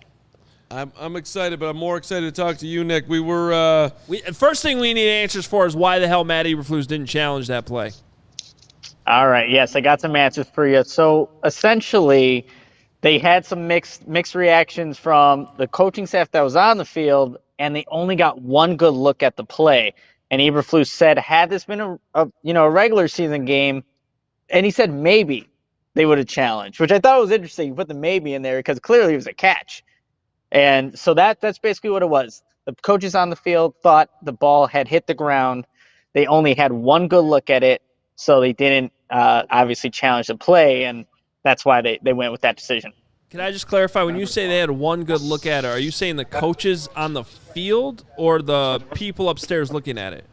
I'm excited, but I'm more excited to talk to you, Nick. We were first thing we need answers for is why the hell Matt Eberflus didn't challenge that play. All right, yes, I got some answers for you. So essentially, they had some mixed reactions from the coaching staff that was on the field, and they only got one good look at the play. And Eberflus said, had this been a regular season game, and he said maybe they would have challenged, which I thought was interesting. You put the maybe in there because clearly it was a catch. And so that's basically what it was. The coaches on the field thought the ball had hit the ground. They only had one good look at it, so they didn't obviously challenge the play, and that's why they went with that decision. Can I just clarify, when you say they had one good look at it, are you saying the coaches on the field or the people upstairs looking at it?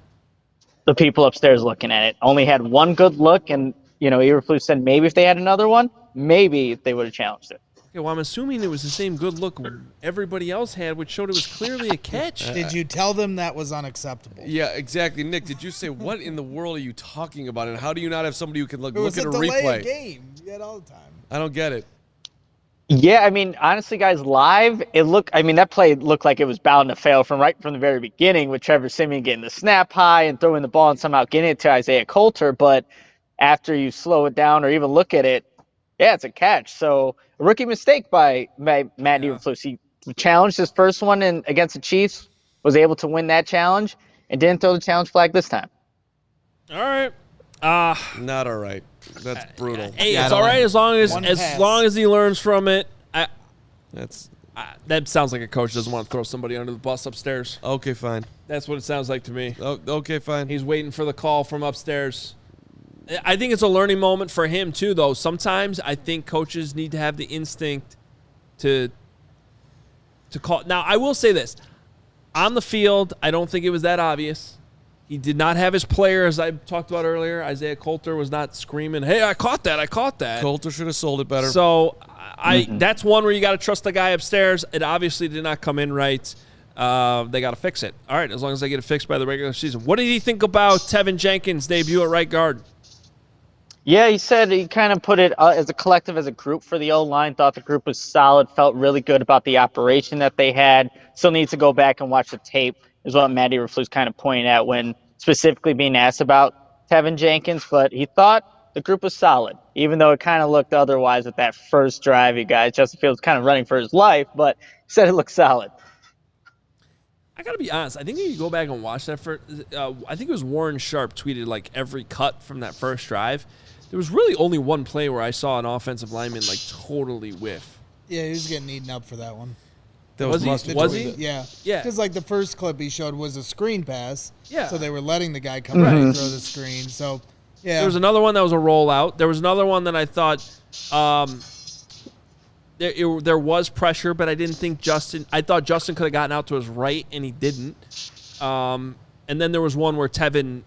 The people upstairs looking at it only had one good look, and Eberflus said maybe if they had another one, maybe they would have challenged it. Okay, well, I'm assuming it was the same good look everybody else had, which showed it was clearly a catch. Did you tell them that was unacceptable? Yeah, exactly. Nick, did you say, what in the world are you talking about? And how do you not have somebody who can look at a replay? It was a delay of game. You get all the time. I don't get it. Yeah, I mean, honestly, guys, live, that play looked like it was bound to fail from the very beginning, with Trevor Siemian getting the snap high and throwing the ball and somehow getting it to Isaiah Coulter. But after you slow it down or even look at it, yeah, it's a catch. So a rookie mistake by Matt Eberflus. He challenged his first one against the Chiefs, was able to win that challenge, and didn't throw the challenge flag this time. All right. Not all right. That's brutal. Hey, it's all right as long as he learns from it. That sounds like a coach doesn't want to throw somebody under the bus upstairs. Okay, fine. That's what it sounds like to me. Oh, okay, fine. He's waiting for the call from upstairs. I think it's a learning moment for him, too, though. Sometimes I think coaches need to have the instinct to call. Now, I will say this. On the field, I don't think it was that obvious. He did not have his player, as I talked about earlier. Isaiah Coulter was not screaming, hey, I caught that. Coulter should have sold it better. So that's one where you got to trust the guy upstairs. It obviously did not come in right. They got to fix it. All right, as long as they get it fixed by the regular season. What did he think about Tevin Jenkins' debut at right guard? Yeah, he said he kind of put it as a collective, as a group for the O-line, thought the group was solid, felt really good about the operation that they had. Still needs to go back and watch the tape, is what Matt Eberflus kind of pointed at when specifically being asked about Tevin Jenkins. But he thought the group was solid, even though it kind of looked otherwise with that first drive, you guys. Justin Fields kind of running for his life, but he said it looked solid. I got to be honest. I think if you go back and watch that I think it was Warren Sharp tweeted like every cut from that first drive. There was really only one play where I saw an offensive lineman like totally whiff. Yeah, he was getting eaten up for that one. That Was he? mustard. Was he? Yeah. Yeah. Because, like, the first clip he showed was a screen pass. Yeah. So they were letting the guy come in and throw the screen. So, yeah. There was another one that was a rollout. There was another one that I thought there was pressure, but I didn't think Justin – I thought Justin could have gotten out to his right, and he didn't. And then there was one where Tevin,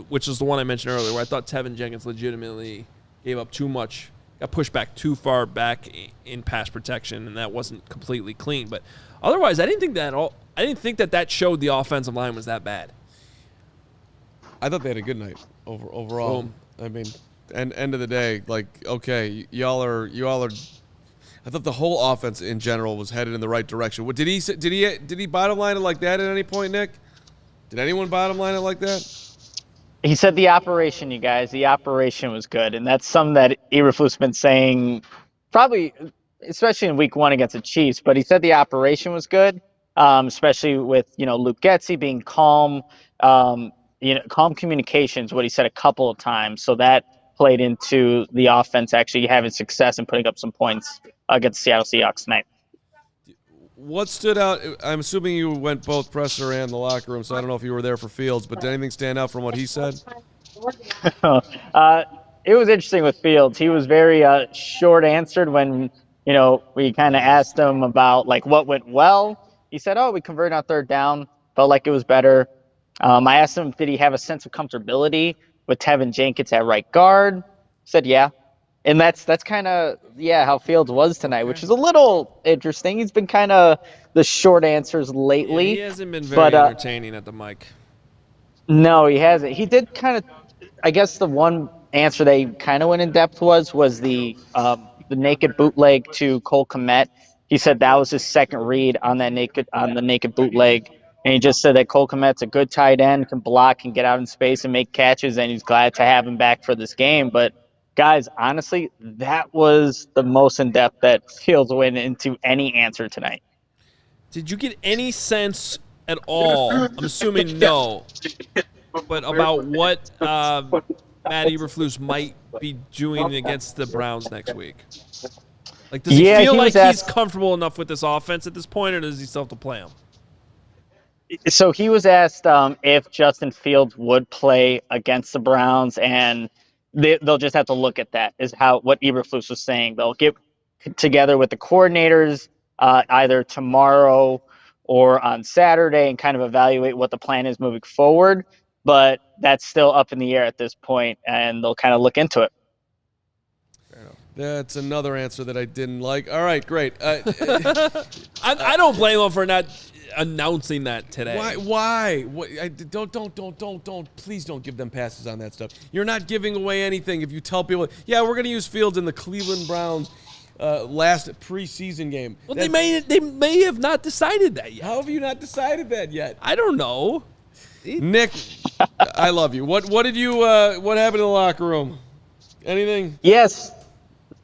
which is the one I mentioned earlier, where I thought Tevin Jenkins legitimately gave up too much, got pushed back too far back in pass protection, and that wasn't completely clean. But otherwise, I didn't think that showed the offensive line was that bad. I thought they had a good night overall. Boom. I mean, end of the day, like, okay, y'all are. I thought the whole offense in general was headed in the right direction. What did he bottom line it like that at any point, Nick? Did anyone bottom line it like that? He said the operation, you guys, the operation was good. And that's something that Eberflus has been saying probably, especially in week 1 against the Chiefs. But he said the operation was good, especially with, Luke Getsy being calm. Calm communications, what he said a couple of times. So that played into the offense actually having success and putting up some points against the Seattle Seahawks tonight. What stood out? I'm assuming you went both presser and the locker room, so I don't know if you were there for Fields, but did anything stand out from what he said? It was interesting with Fields. He was very short-answered when, we kind of asked him about, like, what went well. He said, we converted on third down, felt like it was better. I asked him, did he have a sense of comfortability with Tevin Jenkins at right guard? He said, yeah. And that's kind of, how Fields was tonight, which is a little interesting. He's been kind of the short answers lately. Yeah, he hasn't been very entertaining at the mic. No, he hasn't. He did kind of, I guess the one answer they kind of went in depth was the naked bootleg to Cole Comet. He said that was his second read on the naked bootleg. And he just said that Cole Komet's a good tight end, can block, can get out in space and make catches, and he's glad to have him back for this game. But, guys, honestly, that was the most in-depth that Fields went into any answer tonight. Did you get any sense at all, I'm assuming no, but about what Matt Eberflus might be doing against the Browns next week? Like, does he feel like he's comfortable enough with this offense at this point, or does he still have to play him? So he was asked if Justin Fields would play against the Browns, and they'll just have to look at that, is what Eberflus was saying. They'll get together with the coordinators either tomorrow or on Saturday and kind of evaluate what the plan is moving forward. But that's still up in the air at this point, and they'll kind of look into it. That's another answer that I didn't like. All right, great. I don't blame him for not announcing that today. Why? Don't. Please don't give them passes on that stuff. You're not giving away anything if you tell people, yeah, we're going to use Fields in the Cleveland Browns last preseason game. Well, they may have not decided that yet. How have you not decided that yet? I don't know. Nick, I love you. What happened in the locker room? Anything? Yes.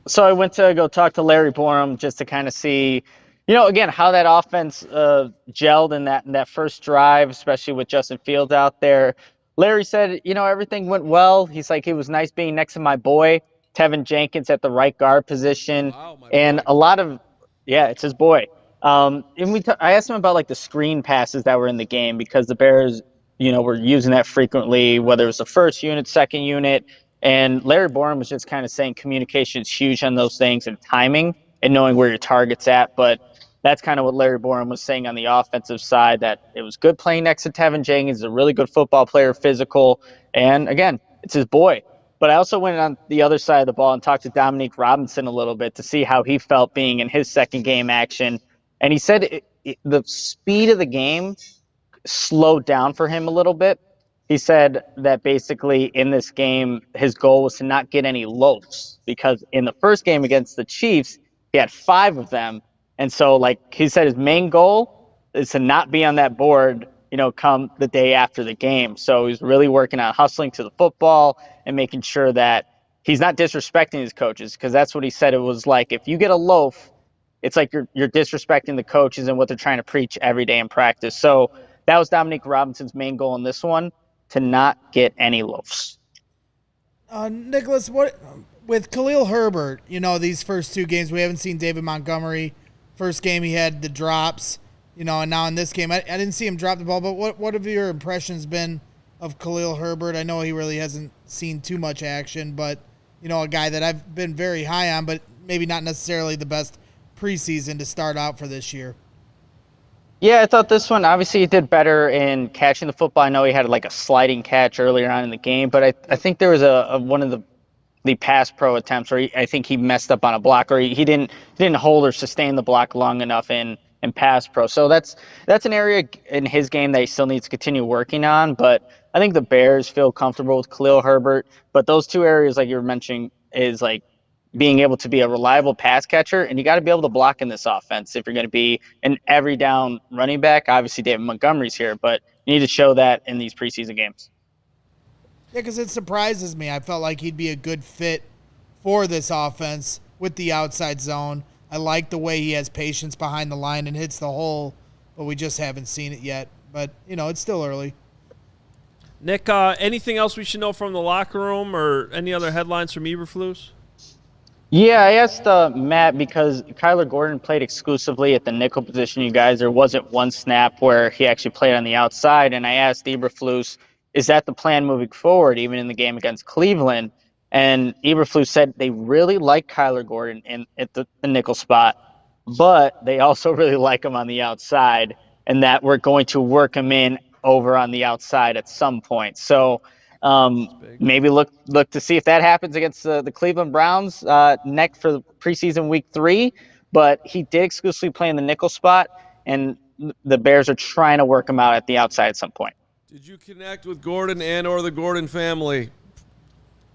So I went to go talk to Larry Borum just to kind of see, again, how that offense gelled in that first drive, especially with Justin Fields out there. Larry said, everything went well. He's like, it was nice being next to my boy, Tevin Jenkins, at the right guard position. Wow, and boy. A lot of, it's his boy. And I asked him about like the screen passes that were in the game, because the Bears, were using that frequently, whether it was the first unit, second unit. And Larry Borum was just kind of saying communication is huge on those things, and timing and knowing where your target's at. But that's kind of what Larry Borum was saying on the offensive side, that it was good playing next to Tevin Jenkins. He's a really good football player, physical. And, again, it's his boy. But I also went on the other side of the ball and talked to Dominique Robinson a little bit to see how he felt being in his second game action. And he said the speed of the game slowed down for him a little bit. He said that basically in this game, his goal was to not get any loafs, because in the first game against the Chiefs, he had 5 of them. And so, like he said, his main goal is to not be on that board, come the day after the game. So he's really working on hustling to the football and making sure that he's not disrespecting his coaches, because that's what he said. It was like, if you get a loaf, it's like you're disrespecting the coaches and what they're trying to preach every day in practice. So that was Dominique Robinson's main goal in this one, to not get any loafs. Nicholas, what with Khalil Herbert? These first two games we haven't seen David Montgomery. First game he had the drops, and now in this game I didn't see him drop the ball. But what have your impressions been of Khalil Herbert? I know he really hasn't seen too much action, but a guy that I've been very high on, but maybe not necessarily the best preseason to start out for this year. Yeah, I thought this one, obviously he did better in catching the football. I know he had like a sliding catch earlier on in the game, but I think there was one of the pass pro attempts where I think he messed up on a block, or he didn't hold or sustain the block long enough in pass pro. So that's an area in his game that he still needs to continue working on. But I think the Bears feel comfortable with Khalil Herbert. But those two areas, like you were mentioning, is like being able to be a reliable pass catcher, and you got to be able to block in this offense if you're going to be an every down running back. Obviously, David Montgomery's here, but you need to show that in these preseason games. Yeah, because it surprises me. I felt like he'd be a good fit for this offense with the outside zone. I like the way he has patience behind the line and hits the hole, but we just haven't seen it yet. But, it's still early. Nick, anything else we should know from the locker room or any other headlines from Eberflus? Yeah, I asked Matt, because Kyler Gordon played exclusively at the nickel position, you guys. There wasn't one snap where he actually played on the outside, and I asked Eberflus, is that the plan moving forward, even in the game against Cleveland? And Eberflus said they really like Kyler Gordon at the nickel spot, but they also really like him on the outside, and that we're going to work him in over on the outside at some point. So maybe look to see if that happens against the Cleveland Browns next for the preseason week 3. But he did exclusively play in the nickel spot, and the Bears are trying to work him out at the outside at some point. Did you connect with Gordon and or the Gordon family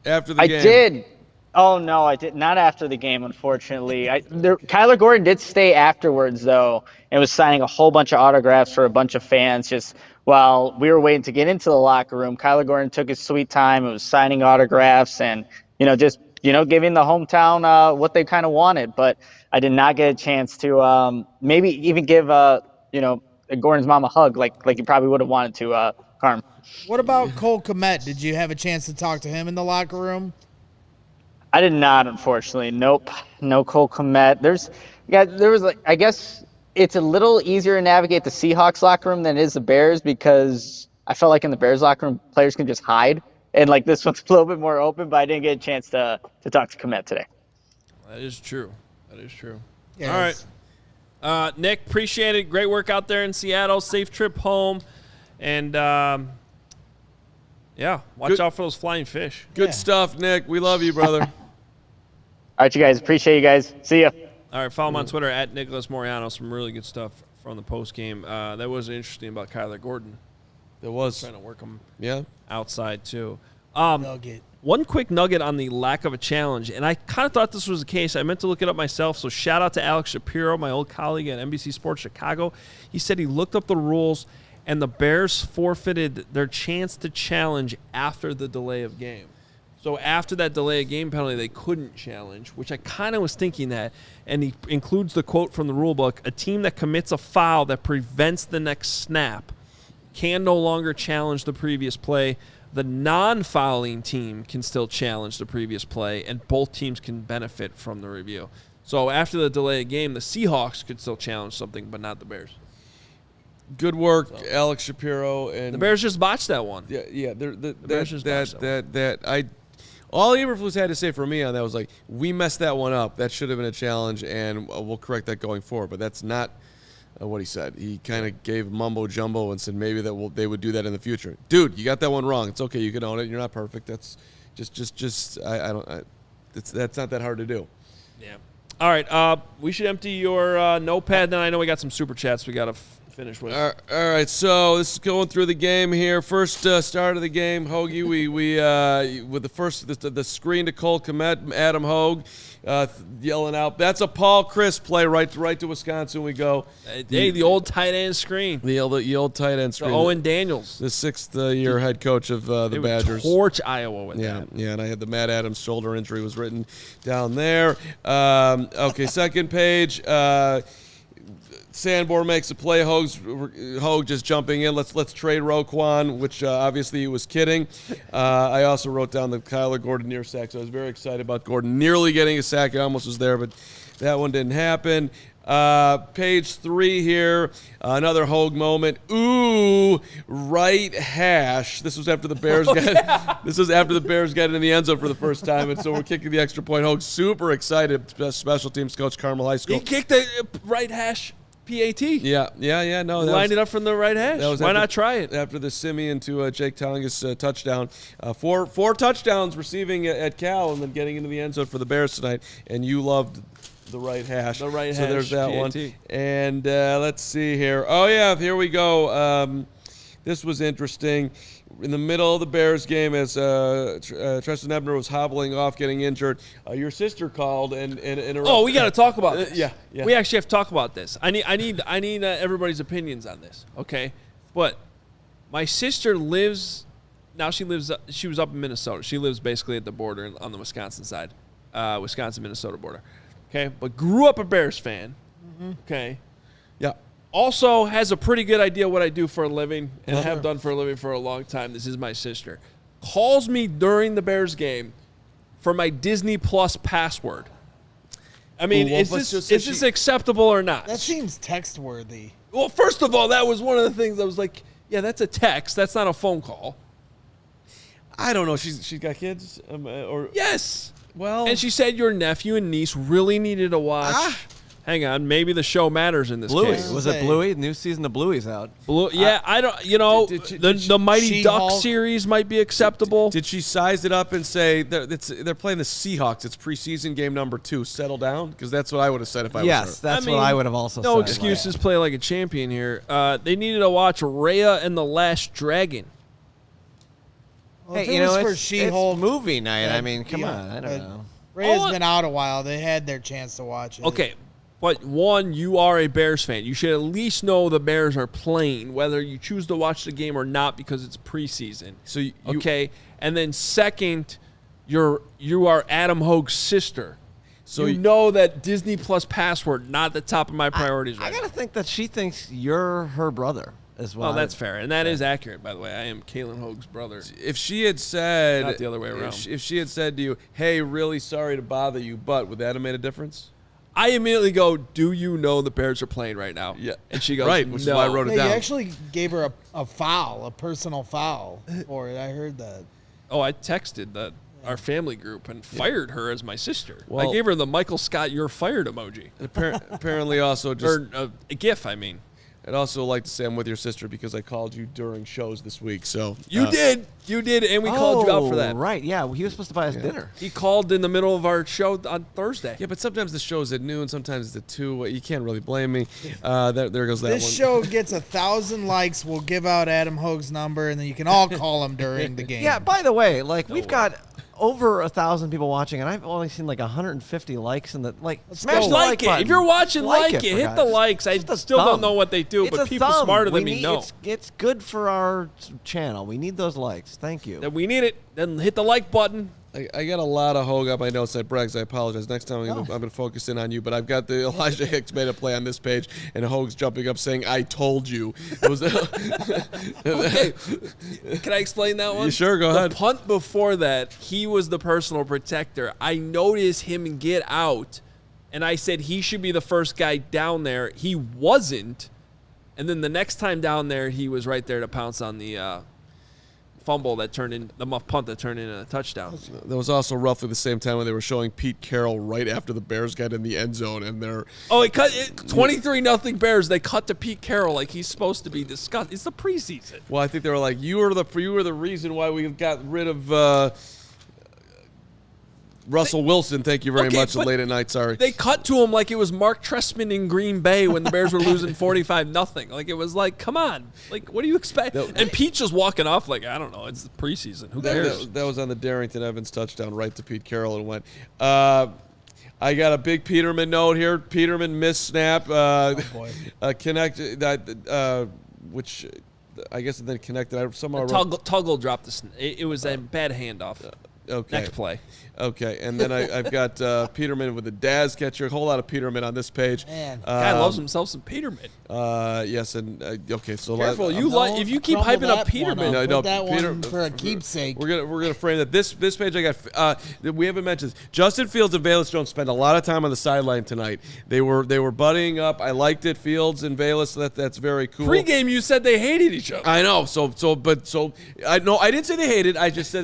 after the game? I did. Oh, no, I did not after the game, unfortunately. Kyler Gordon did stay afterwards, though, and was signing a whole bunch of autographs for a bunch of fans just while we were waiting to get into the locker room. Kyler Gordon took his sweet time and was signing autographs and, giving the hometown what they kind of wanted. But I did not get a chance to maybe even give, Gordon's mom a hug like you probably would have wanted to, Carm. What about Cole Comet? Did you have a chance to talk to him in the locker room? I did not, unfortunately. Nope. No Cole Komet. There was I guess it's a little easier to navigate the Seahawks locker room than it is the Bears, because I felt like in the Bears locker room, players can just hide. And this one's a little bit more open, but I didn't get a chance to talk to Komet today. That is true. Yes. All right. Nick, appreciate it. Great work out there in Seattle. Safe trip home. And, watch out for those flying fish. Good stuff, Nick. We love you, brother. All right, you guys. Appreciate you guys. See ya. All right, follow him on Twitter at Nicholas Moreano. Some really good stuff from the post game. That was interesting about Kyler Gordon. There was. Trying to work him outside, too. Nugget. One quick nugget on the lack of a challenge, and I kind of thought this was the case. I meant to look it up myself, so shout out to Alex Shapiro, my old colleague at NBC Sports Chicago. He said he looked up the rules, and the Bears forfeited their chance to challenge after the delay of game. So after that delay of game penalty, they couldn't challenge, which I kind of was thinking that. And he includes the quote from the rule book: a team that commits a foul that prevents the next snap can no longer challenge the previous play. The non-fouling team can still challenge the previous play, and both teams can benefit from the review. So after the delay of game, the Seahawks could still challenge something, but not the Bears. Good work, Alex Shapiro. And the Bears just botched that one. Yeah. The Bears just botched that one. All Eberflus had to say for me on that was we messed that one up. That should have been a challenge, and we'll correct that going forward. But that's not what he said. He kind of gave mumbo jumbo and said maybe they would do that in the future. Dude, you got that one wrong. It's okay. You can own it. You're not perfect. That's that's not that hard to do. Yeah. All right. We should empty your notepad. Then I know we got some super chats we got to finish with. All right. So this is going through the game here. First start of the game, Hoge. We with the screen to Cole Komet, Adam Hoge yelling out, "That's a Paul Chris play!" Right to Wisconsin we go. The old tight end screen. The old tight end screen. Owen Daniels, the sixth-year head coach of the Badgers. Torch Iowa with that. Yeah, and I had the Matt Adams shoulder injury was written down there. Okay, second page. Sanborn makes a play. Hoge just jumping in. Let's trade Roquan, which obviously he was kidding. I also wrote down the Kyler Gordon near sack, so I was very excited about Gordon nearly getting a sack. He almost was there, but that one didn't happen. Page 3 here, another Hoge moment. Ooh, right hash. This was after the Bears This was after the Bears got in the end zone for the first time, and so we're kicking the extra point. Hoge super excited. Special teams coach, Carmel High School. He kicked the right hash PAT. Yeah. No, lined it up from the right hash. Why not try it? After the Simeon to Jake Tonga's touchdown. Four touchdowns receiving at Cal and then getting into the end zone for the Bears tonight, and you loved the right hash. The right hash. So there's that PAT. one. And let's see here. Oh, yeah, here we go. This was interesting. In the middle of the Bears game, as Treston Ebner was hobbling off, getting injured, your sister called and interrupted. Oh, we got to talk about this. Yeah. We actually have to talk about this. I need everybody's opinions on this. Okay, but my sister lives. Now she was up in Minnesota. She lives basically at the border on the Wisconsin side, Wisconsin-Minnesota border. Okay, but grew up a Bears fan. Mm-hmm. Okay. Yeah. Also has a pretty good idea what I do for a living and have done for a living for a long time. This is my sister. Calls me during the Bears game for my Disney Plus password. I mean, is this acceptable or not? That seems text worthy. Well, first of all, that was one of the things I was like, yeah, that's a text. That's not a phone call. I don't know. She's got kids? Or Yes. Well, and she said your nephew and niece really needed to watch. Hang on, maybe the show matters in this Bluey. case. Was it Bluey? New season of Bluey's out. I don't. The Mighty Duck series might be acceptable. Did she size it up and say they're playing the Seahawks? It's preseason game number 2. Settle down, because that's what I would have said if I was her. Yes, that's what I would have also said. No excuses. Play like a champion here. They needed to watch Raya and the Last Dragon. Well, Hey, it's movie night. I mean, come on. I don't know. Ray's been out a while. They had their chance to watch it. Okay, but one, you are a Bears fan. You should at least know the Bears are playing, whether you choose to watch the game or not, because it's preseason. So okay, and then second, you are Adam Hoge's sister. So you know that Disney Plus password not at the top of my priorities right now. I gotta think that she thinks you're her brother as well. Oh, that's fair, and that is accurate, by the way. I am Kaylin Hoge's brother. If she had said, not the other way around. If she had said to you, "Hey, really sorry to bother you," but would that have made a difference? I immediately go, "Do you know the Bears are playing right now?" Yeah, and she goes, "Right," which is why I wrote it down. You actually gave her a foul, a personal foul for it. I heard that. Oh, I texted our family group and fired her as my sister. Well, I gave her the Michael Scott "you're fired" emoji. Apparently, also just or a GIF. I mean, I'd also like to say I'm with your sister because I called you during shows this week. So you did, and we called you out for that. Right? Yeah, he was supposed to buy us dinner. He called in the middle of our show on Thursday. Yeah, but sometimes the show's at noon, sometimes it's at 2. You can't really blame me. There goes that one. This show gets 1,000 likes. We'll give out Adam Hoge's number, and then you can all call him during the game. Yeah. By the way, we've got over 1,000 people watching, and I've only seen 150 likes. And smash the like it. button. If you're watching, like it. Hit the likes. I still don't know what they do, but people smarter than me know. It's good for our channel. We need those likes. Thank you. Then we need it. Then hit the like button. I got a lot of Hoge up my notes at Braggs. I apologize. Next time I'm going to focus in on you. But I've got the Elijah Hicks made a play on this page, and Hoge's jumping up saying, "I told you." It was okay. Can I explain that one? You sure, go ahead. The punt before that, he was the personal protector. I noticed him get out, and I said he should be the first guy down there. He wasn't. And then the next time down there, he was right there to pounce on the fumble that turned in the muff punt that turned into a touchdown. That was also roughly the same time when they were showing Pete Carroll right after the Bears got in the end zone, and they're 23-0 Bears. They cut to Pete Carroll like he's supposed to be discussed. It's the preseason. Well, I think they were like, you were the reason why we got rid of Russell Wilson. Thank you very much. Late at night. Sorry. They cut to him like it was Mark Trestman in Green Bay when the Bears were losing 45-0. Like, it was like, come on. Like, what do you expect? And Pete's just walking off like, I don't know. It's the preseason. Who cares? That was on the Darrington Evans touchdown right to Pete Carroll and went. I got a big Peterman note here. Peterman missed snap. Connected that which I guess it then connected. Tuggle dropped the snap. It was a bad handoff. Okay. Next play. Okay, and then I've got Peterman with the Daz catcher. A whole lot of Peterman on this page. Man. Guy loves himself some Peterman. Yes, and okay, so Careful, if you keep crumble hyping up that Peterman. one up. No, Put that Peter- one for a keepsake. We're gonna frame that. This page I got. We haven't mentioned this. Justin Fields and Velus Jones spent a lot of time on the sideline tonight. They were buddying up. I liked it. Fields and Velus. That's very cool. Pre-game, you said they hated each other. I know. I didn't say they hated. I just said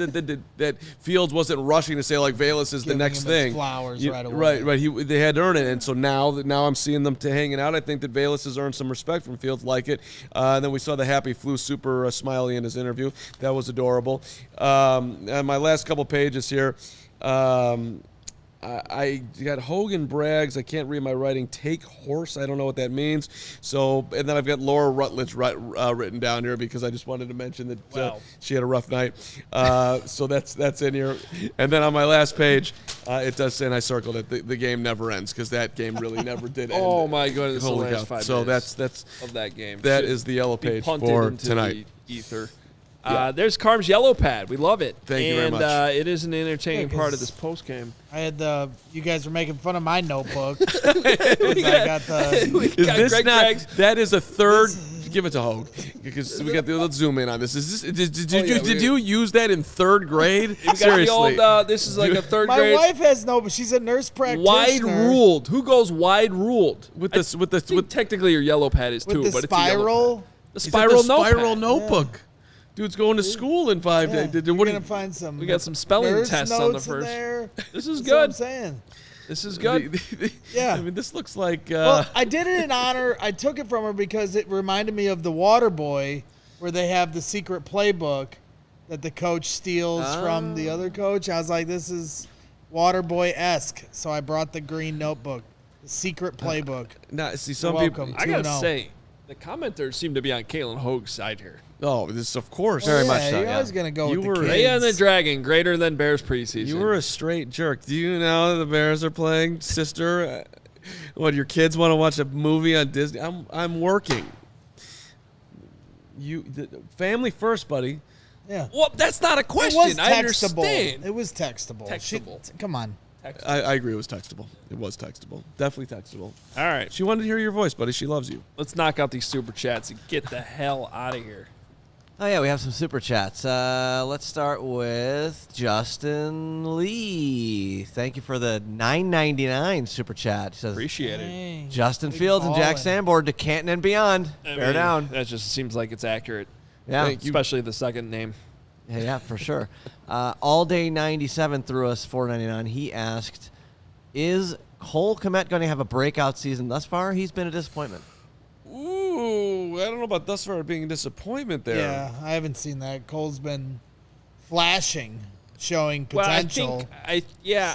that Fields wasn't rushing to say like Velus is the Giving next him his thing. flowers right away. Right. They had to earn it, and so now I'm seeing them hanging out. I think that Velus has earned some respect from Fields. Like it. And then we saw the happy flew super smiley in his interview. That was adorable. And my last couple pages here. I got Hogan brags. I can't read my writing. Take horse. I don't know what that means. So, and then I've got Laura Rutledge written down here because I just wanted to mention that she had a rough night. So that's in here. And then on my last page, it does say, and I circled it, the game never ends because that game really never did end. Oh my goodness! Holy the last cow. 5 So minutes that's of that game. that is the yellow page punted for into tonight. The ether. There's Carm's yellow pad. We love it. Thank you very much. And it is an entertaining Yeah, part of this post game. I had you guys were making fun of my notebook. I got the. Is this Greg not? Greg's- That is a third. Give it to Hoge because we got. Let's zoom in on this. Is this? Did you use that in third grade? We got Seriously. the old, this is like a third My grade. wife has no, but she's a nurse practitioner. Wide ruled. Who goes wide ruled? with this with I think technically your yellow pad is with too, the but it's a yellow spiral. pad. The He's got spiral the notepad. spiral notebook. Dude's going to school in 5 Yeah, days. you're What gonna find some. we got some spelling nurse tests on the notes in first. there. This is That's what I'm good. saying. This is good. Yeah. I mean, this looks like. Well, I did it in honor. I took it from her because it reminded me of the Water Boy, where they have the secret playbook that the coach steals from the other coach. I was like, this is Water Boy-esque. So I brought the green notebook, the secret playbook. see, some You're people. welcome. I gotta 2-0. say, the commenters seem to be on Kalen Hoge's side here. Oh, this of course. Very much yeah, so, You're yeah. always gonna go You with were- the Ray and the kids. Dragon, greater than Bears preseason. You were a straight jerk. Do you know the Bears are playing, sister? What, your kids want to watch a movie on Disney? I'm working. Family first, buddy. Yeah. Well, that's not a It question. was I textable. understand. It was textable. Textable. Come on. I agree. It was textable. It was textable. Definitely textable. All right, She wanted to hear your voice, buddy. She loves you. let's knock out these super chats and get the hell out of here. Oh, yeah, we have some super chats. Let's start with Justin Lee. Thank you for the $9.99 super chat. He says, Appreciate it. Dang. Justin Big Fields and Jack ballin'. Sanborn to Canton and beyond. I Bear mean, down. That just seems like it's accurate, Yeah. Thank you. especially the second name. Yeah, for sure. All Day 97 threw us $4.99. He asked, is Cole Komet going to have a breakout season? Thus far, he's been a disappointment. Ooh, I don't know about thus far being a disappointment there. Yeah, I haven't seen that. Cole's been flashing, showing Well, potential.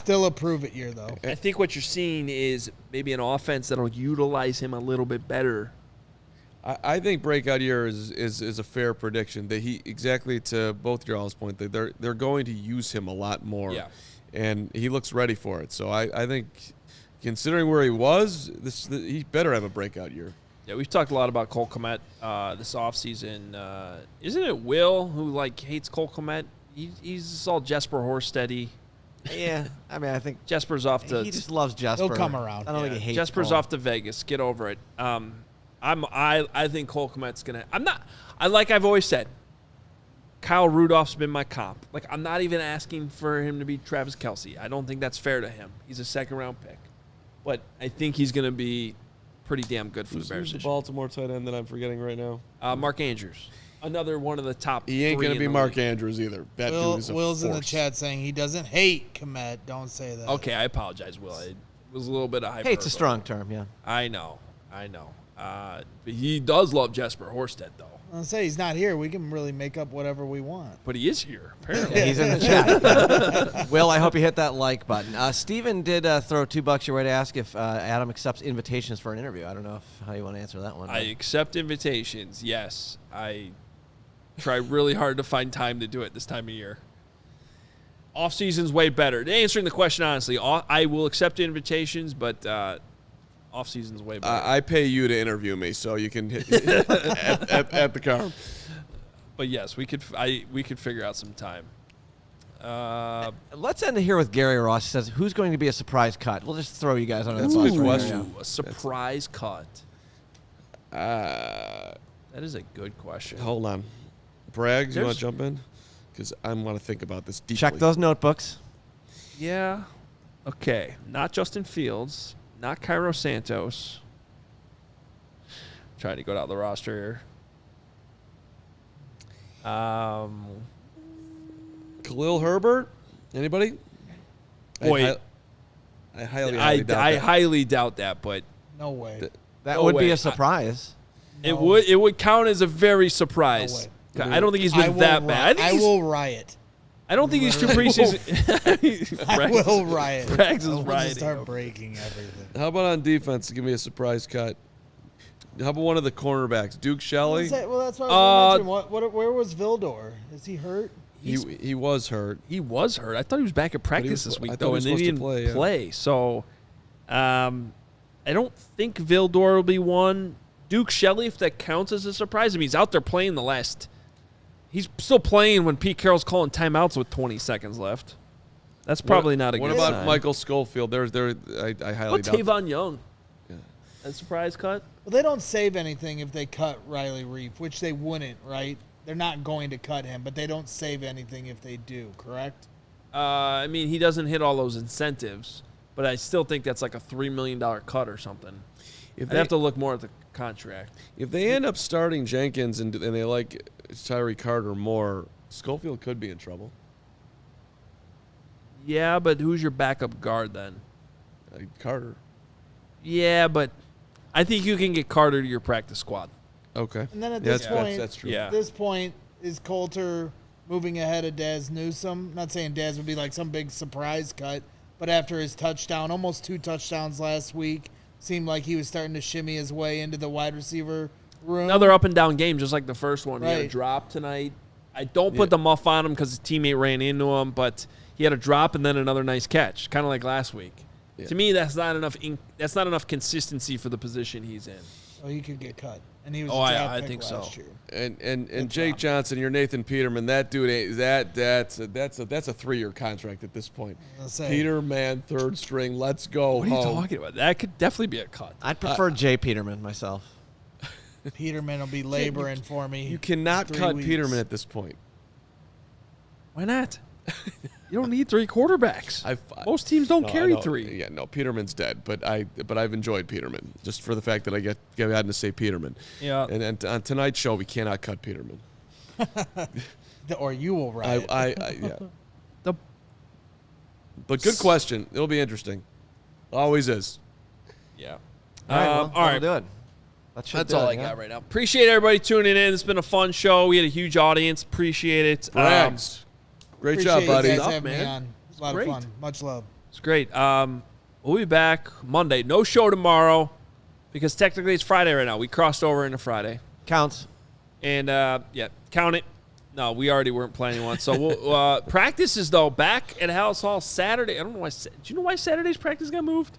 Still a prove it year though. I think what you're seeing is maybe an offense that'll utilize him a little bit better. I think breakout year is a fair prediction. That he, exactly to both your all's point, that they're going to use him a lot more. Yeah. And he looks ready for it. So I think, considering where he was, he better have a breakout year. Yeah, we've talked a lot about Cole Komet this offseason. Isn't it Will who hates Cole Komet? He's all Jesper Horsteady. Yeah, I mean, I think Jesper's off to he just loves Jesper. He'll come around. I don't think he hates Jesper's Cole. off to Vegas. Get over it. I think Cole Komet's gonna. I've always said, Kyle Rudolph's been my comp. I'm not even asking for him to be Travis Kelce. I don't think that's fair to him. He's a second-round pick, but I think he's gonna be pretty damn good for the Bears. Who's the this year. Baltimore tight end that I'm forgetting right now? Mark Andrews, another one of the top. He ain't going gonna to be Mark Andrews either. That dude is a Will's in the force. chat saying he doesn't hate Komet. Don't say that. Okay, I apologize, Will. It was a little bit of hyperbole. Hate's a strong term, yeah. I know. But he does love Jesper Horsted, though. I'll say he's not here. We can really make up whatever we want. But he is here, apparently. Yeah, he's in the chat. Will, I hope you hit that like button. Steven did throw $2 your way to ask if Adam accepts invitations for an interview. I don't know how you want to answer that one. I accept invitations, yes. I try really hard to find time to do it this time of year. Off-season's way better. Answering the question honestly, I will accept invitations, but off-season's way better. I pay you to interview me, so you can hit at the car. But yes, we could figure out some time. Let's end it here with Gary Ross. He says, who's going to be a surprise cut? We'll just throw you guys under the bus. question. A surprise cut. That is a good question. Hold on. Braggs, you want to jump in? Because I want to think about this deeply. Check those notebooks. Yeah. Okay. Not Justin Fields. Not Cairo Santos. Trying to go down the roster here. Khalil Herbert? Anybody? Boy, I highly doubt I that. highly doubt that, but No way. That No would way. be a surprise. it would count as a very surprise. No I don't think he's I been will that ri- bad. I will riot. I don't think he's too preseason. I will riot. Braggs is I will just rioting. start breaking everything. How about on defense? Give me a surprise cut. How about one of the cornerbacks? Duke Shelly? Well, that's what I was going to mention. Where was Vildor? Is he hurt? He was hurt. He was hurt. I thought he was back at practice this I week, thought though, he and was he supposed to didn't play, yeah. So, I don't think Vildor will be one. Duke Shelly, if that counts as a surprise. I mean, he's out there playing the last. He's still playing when Pete Carroll's calling timeouts with 20 seconds left. That's probably not a What good about sign. Michael Schofield? I highly What doubt that. Tavon Young? A surprise cut? Well, they don't save anything if they cut Riley Reef, which they wouldn't, right? They're not going to cut him, but they don't save anything if they do, correct? I mean, he doesn't hit all those incentives, but I still think that's like a $3 million cut or something. If I'd have to look more at the contract. If they end up starting Jenkins and they like Tyree Carter more, Schofield could be in trouble. Yeah, but who's your backup guard then? Carter. Yeah, but I think you can get Carter to your practice squad. Okay. And then at Yeah, this point, that's true. Yeah. At this point, is Coulter moving ahead of Daz Newsome? Not saying Daz would be like some big surprise cut, but after his touchdown, almost 2 touchdowns last week, seemed like he was starting to shimmy his way into the wide receiver room. Another up and down game, just like the first one. He had a Right. drop tonight. I don't put the muff on him because his teammate ran into him, but he had a drop and then another nice catch, kind of like last week. Yeah. To me, that's not enough. That's not enough consistency for the position he's in. Oh, he could get cut. And he was Oh, a I draft pick think so. last year. And Jake Johnson, you're Nathan Peterman. That dude ain't that's a 3-year contract at this point. I'll say. Peterman, third string. Let's go. What are you home. talking about? That could definitely be a cut. I'd prefer Jay Peterman myself. Peterman will be laboring for me. You cannot 3 cut weeks. Peterman at this point. Why not? You don't need 3 quarterbacks. Most teams don't carry 3. Yeah, no, Peterman's dead. But I've enjoyed Peterman just for the fact that I gotten to say Peterman. Yeah. And on tonight's show, we cannot cut Peterman. Or you will riot. Yeah. The- But good question. It'll be interesting. Always is. Yeah. All right, well, all right. that'll do it. That's all I got right now. Appreciate everybody tuning in. It's been a fun show. We had a huge audience. Appreciate it. Braggs. Great job, Appreciate buddy. you guys Up, having me man. on. It's a lot great. of fun. Much love. It's great. We'll be back Monday. No show tomorrow because technically it's Friday right now. We crossed over into Friday. Counts. And, count it. No, we already weren't planning one. So we'll practices, though, back at House Hall Saturday. I don't know why. Do you know why Saturday's practice got moved?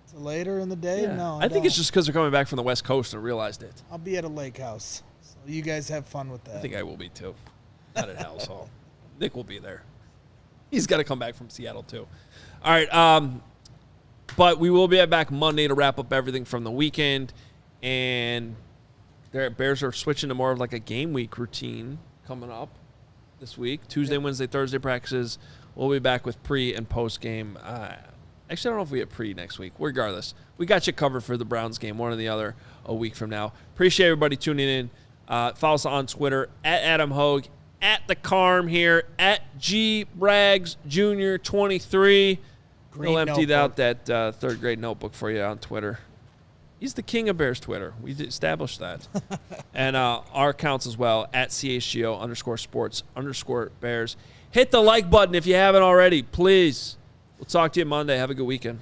So later in the day? No, I think it's don't. just because they're coming back from the West Coast and realized it. I'll be at a lake house. So you guys have fun with that. I think I will be, too. Not at House Hall. Nick will be there. He's got to come back from Seattle, too. All right. But we will be back Monday to wrap up everything from the weekend. And the Bears are switching to more of like a game week routine coming up this week. Tuesday, Wednesday, Thursday practices. We'll be back with pre- and post-game. Actually, I don't know if we have pre next week. Regardless, we got you covered for the Browns game, one or the other, a week from now. Appreciate everybody tuning in. Follow us on Twitter, at Adam Hoge, at the Carm here, at GBraggs Jr. 23. We'll empty out that third grade notebook for you on Twitter. He's the king of Bears Twitter. We established that. And our accounts as well, at CHGO_sports_Bears. Hit the like button if you haven't already, please. We'll talk to you Monday. Have a good weekend.